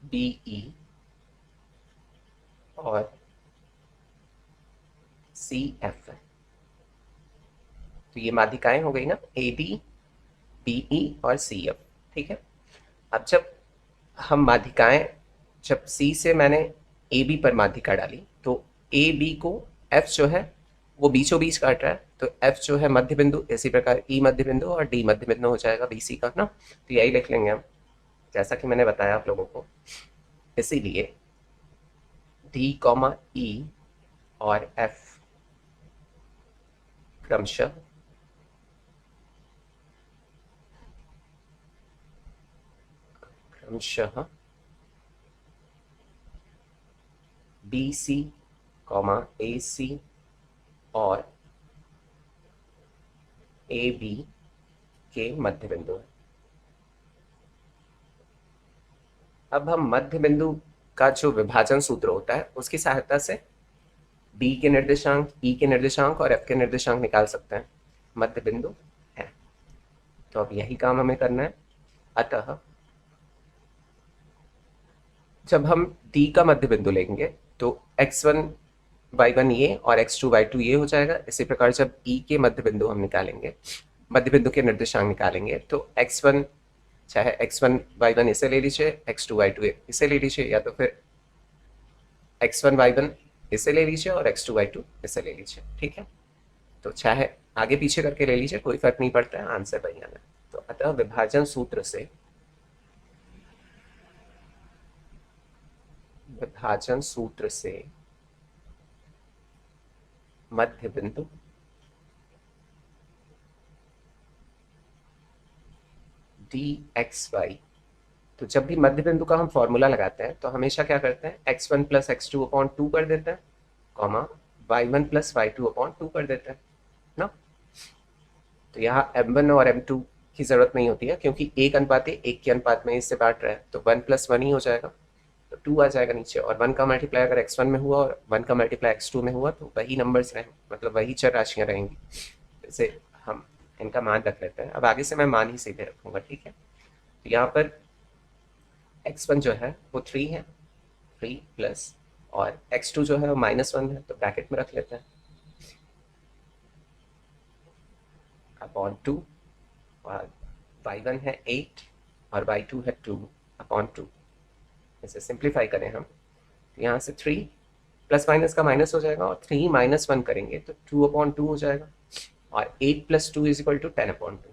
Speaker 1: बी ई और सी एफ है। तो ये माध्यिकाएं हो गई ना, ए बी, बी ई और सी एफ। ठीक है। अब जब हम माध्यिकाएं, जब सी से मैंने ए बी पर माध्यिका डाली तो ए बी को एफ जो है वो बीचों बीच काट रहा है, तो एफ जो है मध्य बिंदु, इसी प्रकार ई मध्य बिंदु और डी मध्य बिंदु हो जाएगा बी सी का ना। तो यही लिख लेंगे हम, जैसा कि मैंने बताया आप लोगों को। इसीलिए डी कॉमा ई और एफ क्रमशः क्रमशः बी सी कॉमा ए सी और ए बी के मध्य बिंदु है। अब हम मध्य बिंदु का जो विभाजन सूत्र होता है उसकी सहायता से बी के निर्देशांक, ई के निर्देशांक और एफ के निर्देशांक निकाल सकते हैं। मध्य बिंदु है, तो अब यही काम हमें करना है। अतः जब हम डी का मध्य बिंदु लेंगे तो x1 y1 ये और x2 y2 ये हो जाएगा। इसी प्रकार जब ई के मध्य बिंदु हम निकालेंगे, मध्य बिंदु के निर्देशांक निकालेंगे, तो x1 चाहे x1 y1 इसे ले लीजिए, x2 y2 इसे ले लीजिए, या तो फिर x1 y1 इसे ले लीजिए और x2 y2 इसे ले लीजिए। ठीक है। तो चाहे आगे पीछे करके ले लीजिए, कोई फर्क नहीं पड़ता है, आंसर वही आना है। तो अतः विभाजन सूत्र से मध्य बिंदु डी एक्स वाई। तो जब भी मध्य बिंदु का हम फॉर्मूला लगाते हैं तो हमेशा क्या करते हैं, x1 प्लस x2 अपॉन 2 कर देते हैं, comma y1 plus y2 upon 2 कर देते हैं ना। तो यहाँ m1 और m2 की जरूरत नहीं होती है, क्योंकि एक अनुपात एक के अनुपात में इससे बांट रहा है, तो 1 प्लस 1 ही हो जाएगा, तो 2 आ जाएगा नीचे। और 1 का मल्टीप्लाई अगर x1 में हुआ और 1 का मल्टीप्लाई x2 में हुआ तो वही नंबर्स रहेंगे, मतलब वही चर राशियाँ रहेंगी। जैसे हम इनका मान रख लेते हैं। अब आगे से मैं मान ही सीधे रखूँगा। ठीक है। तो यहाँ पर x1 जो है वो 3 है, 3 प्लस, और x2 जो है वो -1 है, तो ब्रैकेट में रख लेते हैं, अपॉन 2, और y1 है 8 और y2 है 2 अपॉन 2। इसे सिंप्लीफाई करें हम, तो यहाँ से 3 प्लस माइनस का माइनस हो जाएगा, और 3 -1 करेंगे तो 2 अपॉन 2 हो जाएगा, और 8 plus 2 is equal to 10 upon 2।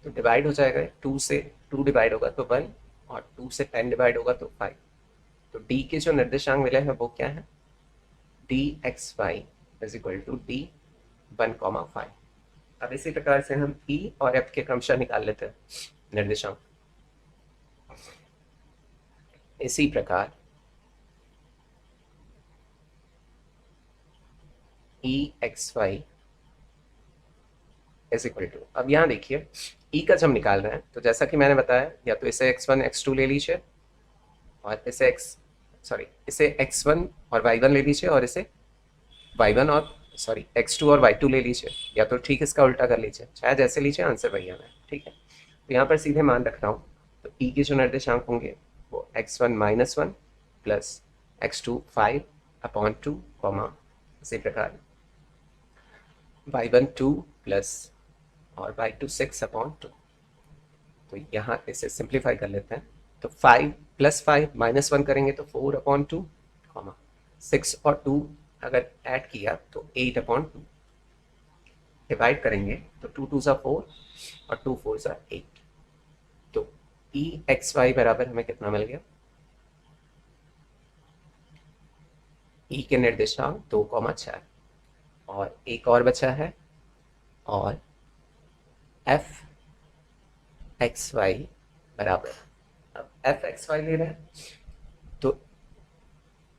Speaker 1: तो डिवाइड हो जाएगा, 2 से 2 डिवाइड होगा तो 1, और 2 से 10 डिवाइड होगा तो 5। तो डी के जो निर्देशांक मिले हैं वो क्या है, D X Y is equal to D 1,5। अब इसी प्रकार से हम ई और एफ के क्रमशः निकाल लेते हैं निर्देशांक। इसी प्रकार E X Y is equal to, अब यहाँ देखिए ई का जब निकाल रहे हैं तो जैसा कि मैंने बताया, या तो इसे x1 x2 ले लीजिए, और इसे x1 और y1 ले लीजिए, और इसे x2 और y2 ले लीजिए, या तो ठीक इसका उल्टा कर लीजिए, चाहे जैसे लीजिए, आंसर वही आना है। ठीक है। तो यहाँ पर सीधे मान रख रहा हूँ, तो ई के जो निर्देशांक होंगे वो x1 -1 plus x2 5 upon 2, comma इसी प्रकार y1 2 प्लस और y2 6 अपॉन 2। तो यहाँ इसे सिंप्लीफाई कर लेते हैं, तो 5 प्लस 5 -1 करेंगे तो 4 अपॉन 2, कॉमा 6 और 2 अगर ऐड किया तो 8 अपॉन 2। डिवाइड करेंगे तो 2 2 4 और 2 4 8। तो ई एक्स वाई बराबर हमें कितना मिल गया, ई के निर्देशांक 2,4, और एक और बचा है, और एफ एक्स वाई बराबर, अब एफ एक्स वाई ले रहे हैं तो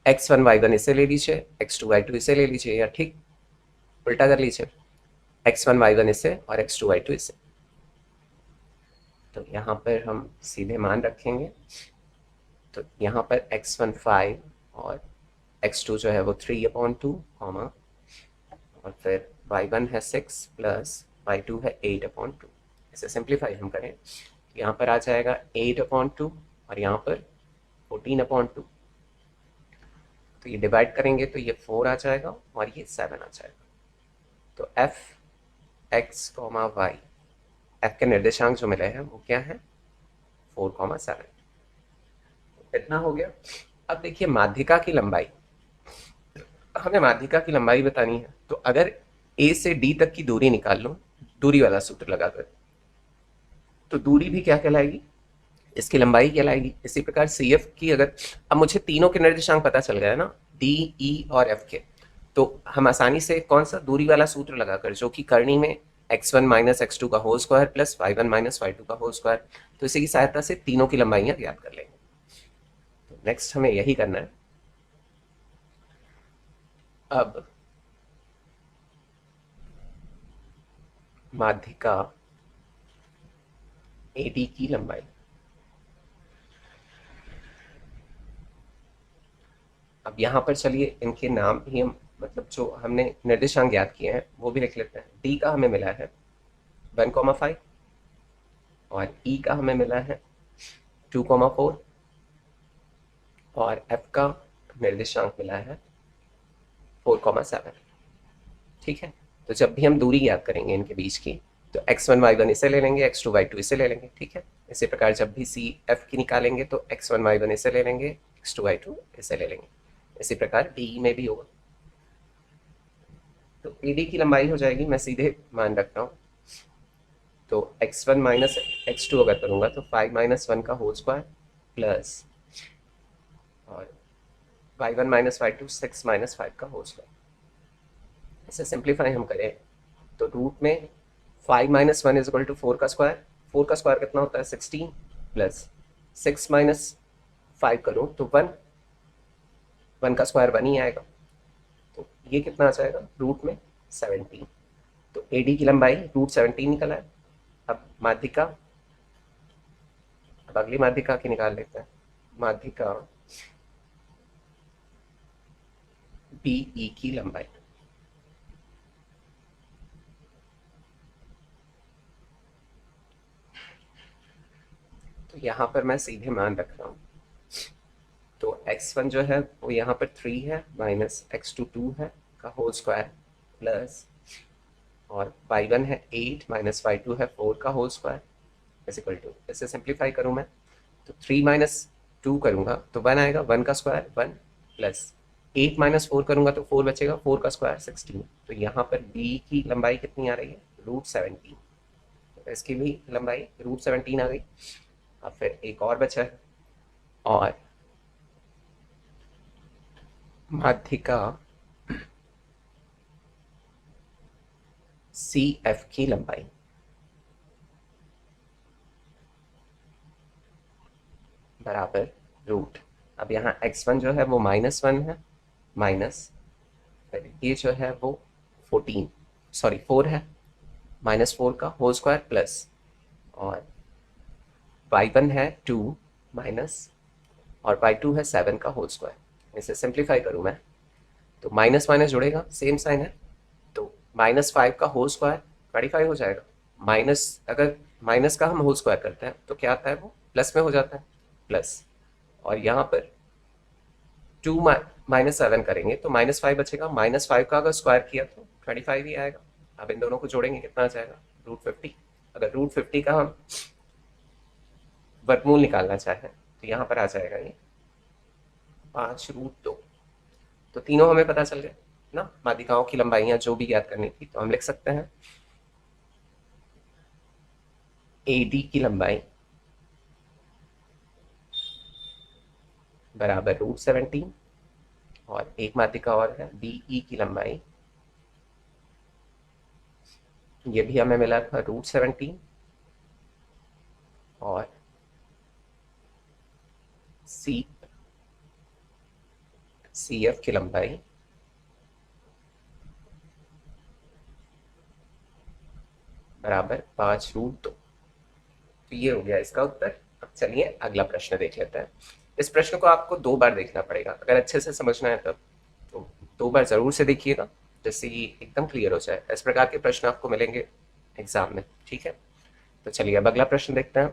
Speaker 1: x1 y1 इसे ले लीजिए, x2 y2 इसे ले लीजिए, या ठीक उल्टा कर लीजिए, x1 y1 इसे और x2 y2 इसे। तो यहाँ पर हम सीधे मान रखेंगे, तो यहाँ पर x1 5 और x2 जो है वो 3 अपॉन 2, कॉमा, और फिर y1 है 6 प्लस y2 है 8 अपॉन 2। इसे सिंप्लीफाई हम करें, यहाँ पर आ जाएगा 8 अपॉन 2 और यहाँ पर 14 अपॉन 2। तो तो ये डिवाइड करेंगे तो ये 4 आ जाएगा और ये 7 आ जाएगा। तो F X comma Y, F के निर्देशांक जो मिले हैं वो क्या है 4,7। इतना हो गया। अब देखिए माध्यिका की लंबाई, हमें माध्यिका की लंबाई बतानी है। तो अगर ए से डी तक की दूरी निकाल लो दूरी वाला सूत्र लगाकर, तो दूरी भी क्या कहलाएगी, इसकी लंबाई कहलाएगी। इसी प्रकार सी एफ की अगर, अब मुझे तीनों के निर्देशांक पता चल गया है ना, डी ई और एफ के, तो हम आसानी से कौन सा दूरी वाला सूत्र लगाकर, जो कि करनी में x1 माइनस x2 का whole square plus y1 minus y2 का होल स्क्वायर, तो इसी की सहायता से तीनों की लंबाइयां ज्ञात कर लेंगे। तो नेक्स्ट हमें यही करना है। अब माध्यिका AD की लंबाई, अब यहाँ पर चलिए इनके नाम भी हम, मतलब जो हमने निर्देशांक ज्ञात किए हैं वो भी लिख लेते हैं। डी का हमें मिला है 1,5 और ई का हमें मिला है 2,4 और एफ का निर्देशांक मिला है 4,7। ठीक है, तो जब भी हम दूरी ज्ञात करेंगे इनके बीच की, तो x1 y1 इसे ले लेंगे, x2 y2 इसे ले लेंगे। ठीक है, इसी प्रकार जब भी सी एफ की निकालेंगे तो x1 y1 इसे ले लेंगे, x2 y2 इसे ले लेंगे। इसी प्रकार डी में भी होगा। तो AD की लंबाई हो जाएगी, मैं सीधे मान रखता हूँ, तो x1 माइनस x2 अगर करूँगा तो 5 माइनस 1 का होल स्क्वायर प्लस और y1 माइनस y2 6 माइनस 5 का होल स्क्वायर। इसे सिंप्लीफाई हम करें तो रूट में 5 माइनस 1 इज इक्वल टू 4 का स्क्वायर, 4 का स्क्वायर कितना होता है 16 प्लस 6 माइनस 5 करूँ तो 1, 1 का स्क्वायर 1 ही आएगा। तो ये कितना आ जाएगा रूट में 17। तो AD की लंबाई रूट 17 निकला है। अब माध्यिका, अब अगली माध्यिका की निकाल लेते हैं। माध्यिका BE की लंबाई, तो यहाँ पर मैं सीधे मान रख रहा हूँ। तो x1 जो है वो यहाँ पर 3 है माइनस x2 2 है का होल स्क्वायर प्लस और y1 है 8 माइनस y2 है 4 का whole square is equal to, इसे सिंप्लीफाई करूँ मैं तो 3 माइनस 2 करूँगा तो 1 आएगा, 1 का स्क्वायर 1 प्लस 8 माइनस 4 करूँगा तो 4 बचेगा, 4 का स्क्वायर 16। तो यहाँ पर B की लंबाई कितनी आ रही है रूट 17, तो इसकी भी लंबाई रूट 17 आ गई। अब फिर एक और बचा है, और माध्यिका CF की लंबाई, बराबर रूट, अब यहाँ x1 जो है वो -1 है माइनस, फिर ये जो है वो 4 है, -4 का होल स्क्वायर प्लस और y1 है 2 माइनस और y2 है 7 का होल स्क्वायर। इसे सिंप्लीफाई करूँ मैं तो माइनस माइनस जुड़ेगा, सेम साइन है, तो -5 का होल स्क्वायर 25 हो जाएगा। माइनस, अगर माइनस का हम होल स्क्वायर करते हैं तो क्या आता है वो प्लस में हो जाता है, प्लस, और यहाँ पर 2 माइनस 7 करेंगे तो -5 बचेगा, -5 का अगर स्क्वायर किया तो 25 ही आएगा। अब इन दोनों को जोड़ेंगे कितना आ जाएगा रूट 50। अगर रूट 50 का हम वर्गमूल निकालना चाहें तो यहाँ पर आ जाएगा ये 5√2। तो तीनों हमें पता चल गए ना, माध्यिकाओं की लंबाइयां जो भी ज्ञात करनी थी, तो हम लिख सकते हैं AD की लंबाई बराबर रूट 17 और एक माध्यिका और है BE की लंबाई, ये भी हमें मिला था रूट 17 और CF की लंबाई बराबर 5√2। तो ये हो गया इसका उत्तर। अब चलिए अगला प्रश्न देख लेते हैं। इस प्रश्न को आपको 2 बार देखना पड़ेगा, अगर अच्छे से समझना है तब तो 2 बार जरूर से देखिएगा, जिससे ये एकदम क्लियर हो जाए। इस प्रकार के प्रश्न आपको मिलेंगे एग्जाम में, ठीक है। तो चलिए अब अगला प्रश्न देखते हैं।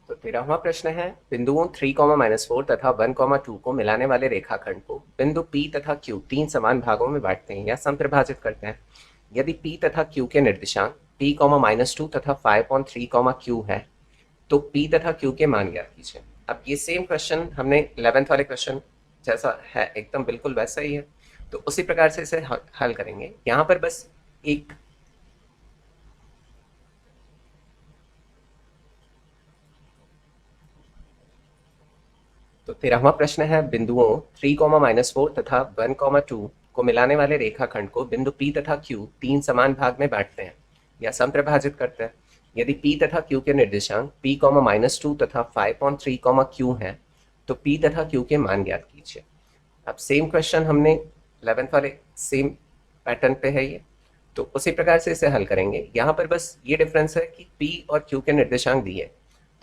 Speaker 1: तो 13वां प्रश्न है, बिंदुओं 3, -4 तथा 1, 2 को मिलाने वाले रेखाखंड को बिंदु P तथा Q तीन समान भागों में बांटते हैं या समत्रिभाजित करते हैं। यदि P तथा Q के निर्देशांक P, -2 तथा 5/3, Q है तो P तथा Q के मान ज्ञात कीजिए। अब ये सेम क्वेश्चन हमने 11th वाले क्वेश्चन जैसा है, एकदम बिल्कुल वैसा ही है, तो उसी प्रकार से इसे हल करेंगे। यहाँ पर बस एक तो 13वां प्रश्न है, बिंदुओं 3, -4 तथा 1, 2 को मिलाने वाले रेखाखंड को बिंदु P तथा Q तीन समान भाग में बांटते हैं या समत्रिभाजित करते हैं। यदि P तथा Q के निर्देशांक P, -2 तथा 5/3, Q हैं तो P तथा Q के मान ज्ञात कीजिए। अब सेम क्वेश्चन हमने 11th वाले सेम पैटर्न पे है ये, तो उसी प्रकार से इसे हल करेंगे। यहाँ पर बस ये डिफरेंस है कि P और Q के निर्देशांक दिए,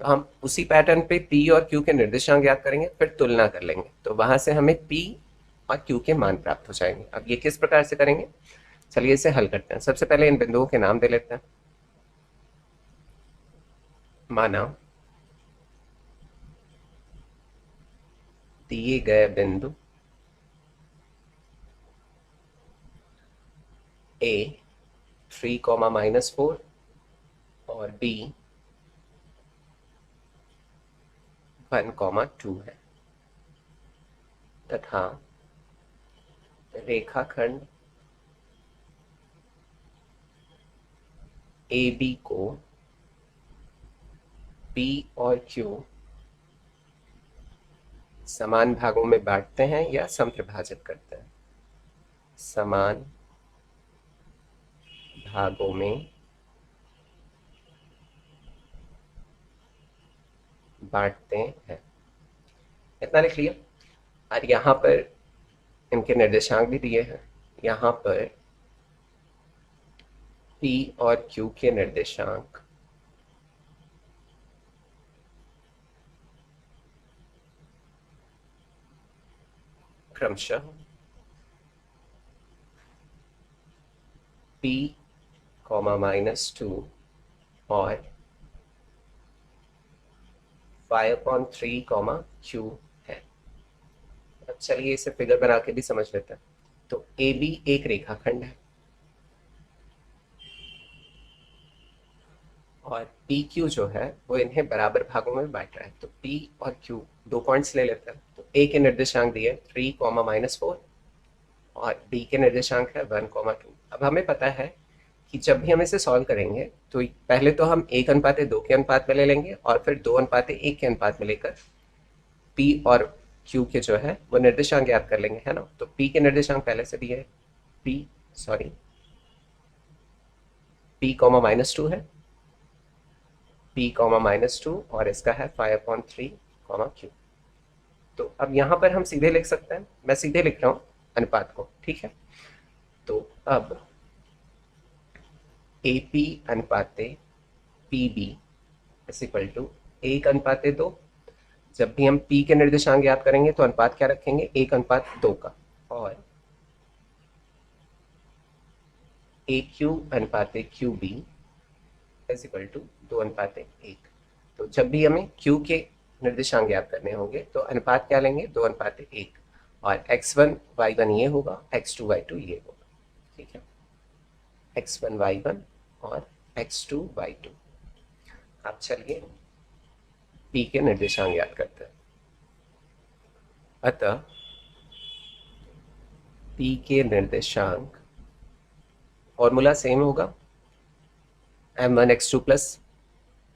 Speaker 1: तो हम उसी पैटर्न पे P और Q के निर्देशांक ज्ञात करेंगे, फिर तुलना कर लेंगे, तो वहां से हमें P और Q के मान प्राप्त हो जाएंगे। अब ये किस प्रकार से करेंगे, चलिए इसे हल करते हैं। सबसे पहले इन बिंदुओं के नाम दे लेते हैं। माना दिए गए बिंदु A 3, -4 और B 1, 2 है तथा रेखाखंड AB को P और Q समान भागों में बांटते हैं या समत्रिभाजित करते हैं। समान भागों में बांटते हैं, इतना लिख लिया। और यहाँ पर इनके निर्देशांक भी दिए हैं। यहाँ पर P और Q के निर्देशांक क्रमशः P, -2 और 5/3, Q है। अब चलिए इसे फिगर बना के भी समझ लेते हैं। तो AB एक रेखाखंड है और PQ जो है वो इन्हें बराबर भागों में बांट रहा है। तो P और Q दो पॉइंट्स ले लेते हैं। तो A के निर्देशांक दिए 3, -4 और B के निर्देशांक है 1, 2। अब हमें पता है कि जब भी हम इसे सॉल्व करेंगे तो पहले तो हम 1:2 के अनुपात में ले लेंगे और फिर 2:1 के अनुपात में लेकर P और Q के जो है वो निर्देशांक ज्ञात कर लेंगे, है ना। तो P के निर्देशांक पहले से दिए है, P -2 है, P, -2 और इसका है 5/3, Q। तो अब यहाँ पर हम सीधे लिख सकते हैं, मैं सीधे लिख रहा हूँ अनुपात को, ठीक है। तो अब AP अनुपाते PB = 1:2। जब भी हम P के निर्देशांक ज्ञात करेंगे तो अनुपात क्या रखेंगे, 1:2 का। और AQ अनुपाते QB = 2:1। तो जब भी हमें Q के निर्देशांक ज्ञात करने होंगे तो अनुपात क्या लेंगे, 2:1। और x1 y1 ये होगा, x2 y2 ये होगा, ठीक है। x1 y1 और x2 y2। अब चलिए P के निर्देशांक ज्ञात करते हैं। अतः P के निर्देशांक फॉर्मूला सेम होगा, m1 x2 plus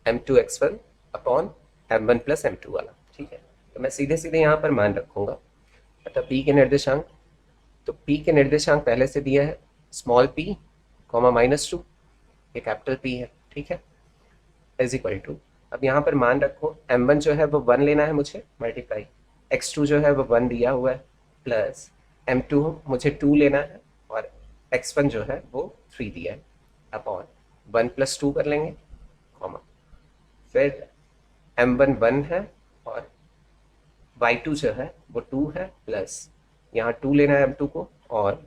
Speaker 1: m2 x1 upon m1 plus m2 वाला, ठीक है। तो मैं सीधे सीधे यहाँ पर मान रखूंगा। अतः P के निर्देशांक, तो P के निर्देशांक पहले से दिया है, स्मॉल p, -2, ये कैपिटल P है, ठीक है, = अब यहाँ पर मान रखो m1 जो है वो 1 लेना है मुझे, मल्टीप्लाई x2 जो है वो 1 दिया हुआ है, प्लस m2 मुझे 2 लेना है और x1 जो है वो 3 दिया है, अपॉन 1 + 2 कर लेंगे, कॉमा, फिर m1 1 है और y2 जो है वो 2 है, प्लस यहाँ 2 लेना है m2 को और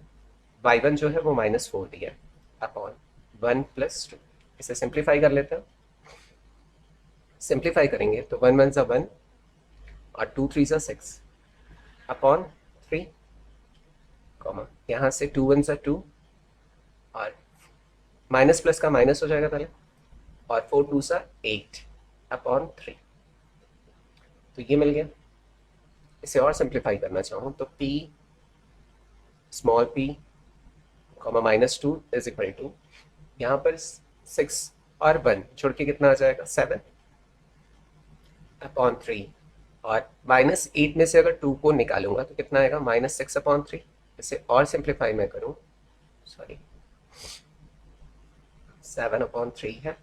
Speaker 1: y1 जो है वो -4 दिया है, अपॉन 1 + 2। इसे सिंप्लीफाई कर लेते हैं। सिंप्लीफाई करेंगे तो 1 1 1 और 2 3 6 अपॉन 3, कॉमा यहाँ से 2 1 2 और माइनस प्लस का माइनस हो जाएगा पहले, और 4 2 8 अपॉन 3। तो ये मिल गया। इसे और सिंप्लीफाई करना चाहूँ तो p small p comma -2 is equal to, यहाँ पर 6 और 1 छोड़ के कितना आ जाएगा 7 अपॉन 3, और -8 में से अगर 2 को निकालूंगा तो कितना आएगा -6 अपॉन 3। इसे और सिंप्लीफाई मैं करूँ, सॉरी 7 अपॉन 3 है।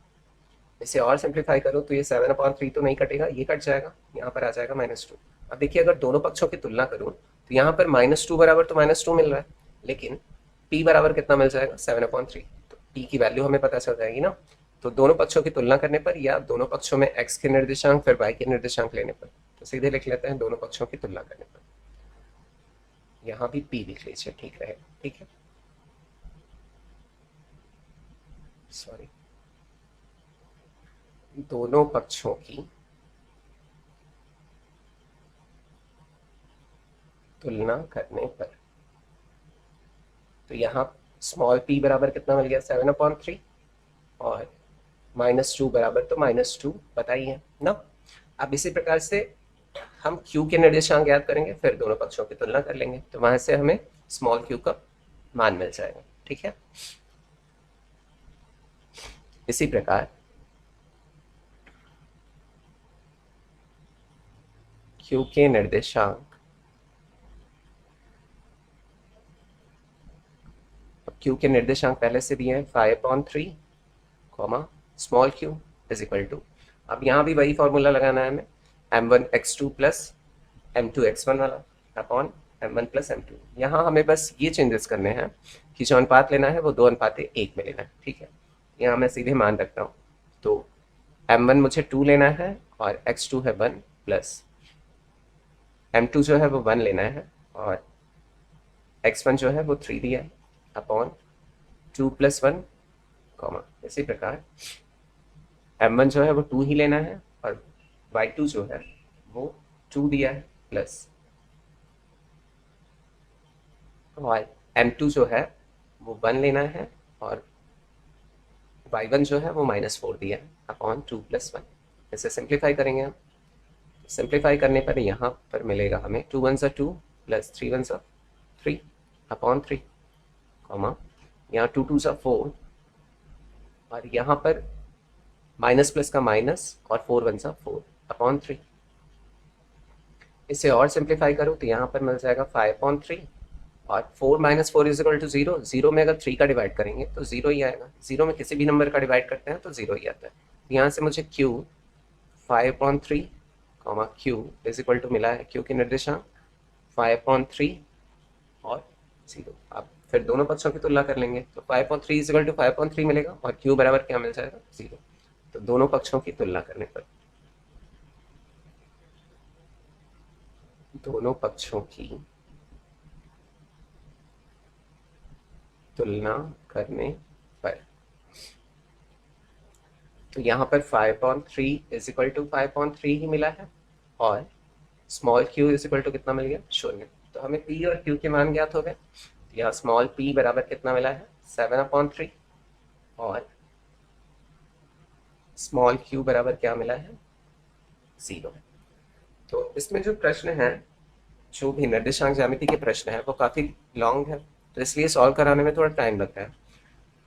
Speaker 1: इसे और सिंप्लीफाई करूँ तो ये 7 अपॉन 3 तो नहीं कटेगा, ये कट जाएगा, यहाँ पर आ जाएगा -2। अब देखिए अगर दोनों पक्षों की तुलना करूँ तो यहाँ पर -2 बराबर तो -2 मिल रहा है, लेकिन p बराबर कितना मिल जाएगा 7 अपॉन 3। तो p की वैल्यू हमें पता चल जाएगी ना। तो दोनों पक्षों की तुलना करने पर, या दोनों पक्षों में x के निर्देशांक फिर y के निर्देशांक लेने पर, तो सीधे लिख लेते हैं दोनों पक्षों की तुलना करने पर। यहाँ भी p लिख लीजिए, ठीक रहेगा। ठीक है, सॉरी, दोनों पक्षों की तुलना करने पर, तो यहाँ स्मॉल p बराबर कितना मिल गया 7 अपॉन 3, और -2 बराबर तो -2 बताइए ना। अब इसी प्रकार से हम q के निर्देशांक याद करेंगे, फिर दोनों पक्षों की तुलना कर लेंगे, तो वहां से हमें स्मॉल q का मान मिल जाएगा। ठीक है, इसी प्रकार q के निर्देशांक, q के निर्देशांक पहले से दिए हैं 5/3 comma small q is equal to, अब यहाँ भी वही फॉर्मूला लगाना है हमें, m1x2 प्लस m2x1 वाला अपॉन m1 प्लस m2। यहाँ हमें बस ये चेंजेस करने हैं कि जो अनुपात लेना है वो 2:1 में लेना है। ठीक है, यहाँ मैं सीधे मान रखता हूँ, तो m1 मुझे 2 लेना है और x2 है 1, प्लस m2 जो है वो 1 लेना है और x1 जो है वो 3 दिया है, अपॉन 2 + 1 कॉमा, इसी प्रकार m1 जो है वो 2 ही लेना है और y2 जो है वो 2 दिया है, प्लस और m2 जो है वो 1 लेना है और y1 जो है वो -4 दिया है, अपॉन 2 + 1। इसे सिंप्लीफाई करेंगे हम, सिंप्लीफाई करने पर यहाँ पर मिलेगा हमें 2 1 2 प्लस 3 1 3 अपॉन 3, कॉमा यहाँ 2 2 4, और यहाँ पर माइनस प्लस का माइनस और 4 1 4 अपॉन 3। इसे और सिंप्लीफाई करो तो यहाँ पर मिल जाएगा 5/3, और 4 - 4 इज इक्वल टू 0। 0 में अगर 3 का डिवाइड करेंगे तो 0 ही आएगा, 0 में किसी भी नंबर का डिवाइड करते हैं तो 0 ही आता है। यहाँ से मुझे q 5/3 comma q is equal to मिला है, q के निर्देशांक 5/3 और 0। अब फिर दोनों पक्षों की तुलना कर लेंगे तो 5/3 इज इक्वल टू 5/3 मिलेगा और q बराबर क्या मिल जाएगा 0। तो दोनों पक्षों की तुलना करने पर, दोनों पक्षों की तुलना करने पर, तो यहाँ पर 5/3 इज इक्वल टू 5/3 ही मिला है और small q is equal to कितना मिल गया 0। तो हमें p और q के मान ज्ञात हो गए। तो यहाँ स्मॉल p बराबर कितना मिला है 7/3 और स्मॉल q बराबर क्या मिला है 0। तो इसमें जो प्रश्न है, जो भी निर्देशांक ज्यामिति के प्रश्न है वो काफ़ी लॉन्ग है, तो इसलिए सॉल्व कराने में थोड़ा टाइम लगता है।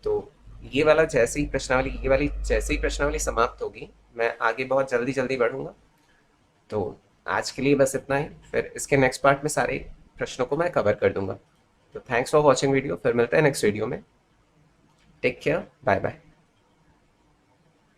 Speaker 1: तो ये वाला जैसे ही प्रश्नावली, ये वाली जैसे ही प्रश्नावली समाप्त होगी, मैं आगे बहुत जल्दी जल्दी बढ़ूंगा। तो आज के लिए बस इतना ही, फिर इसके नेक्स्ट पार्ट में सारे प्रश्नों को मैं कवर कर दूंगा। तो थैंक्स फॉर वॉचिंग वीडियो, फिर मिलते हैं नेक्स्ट वीडियो में। Take care, bye bye.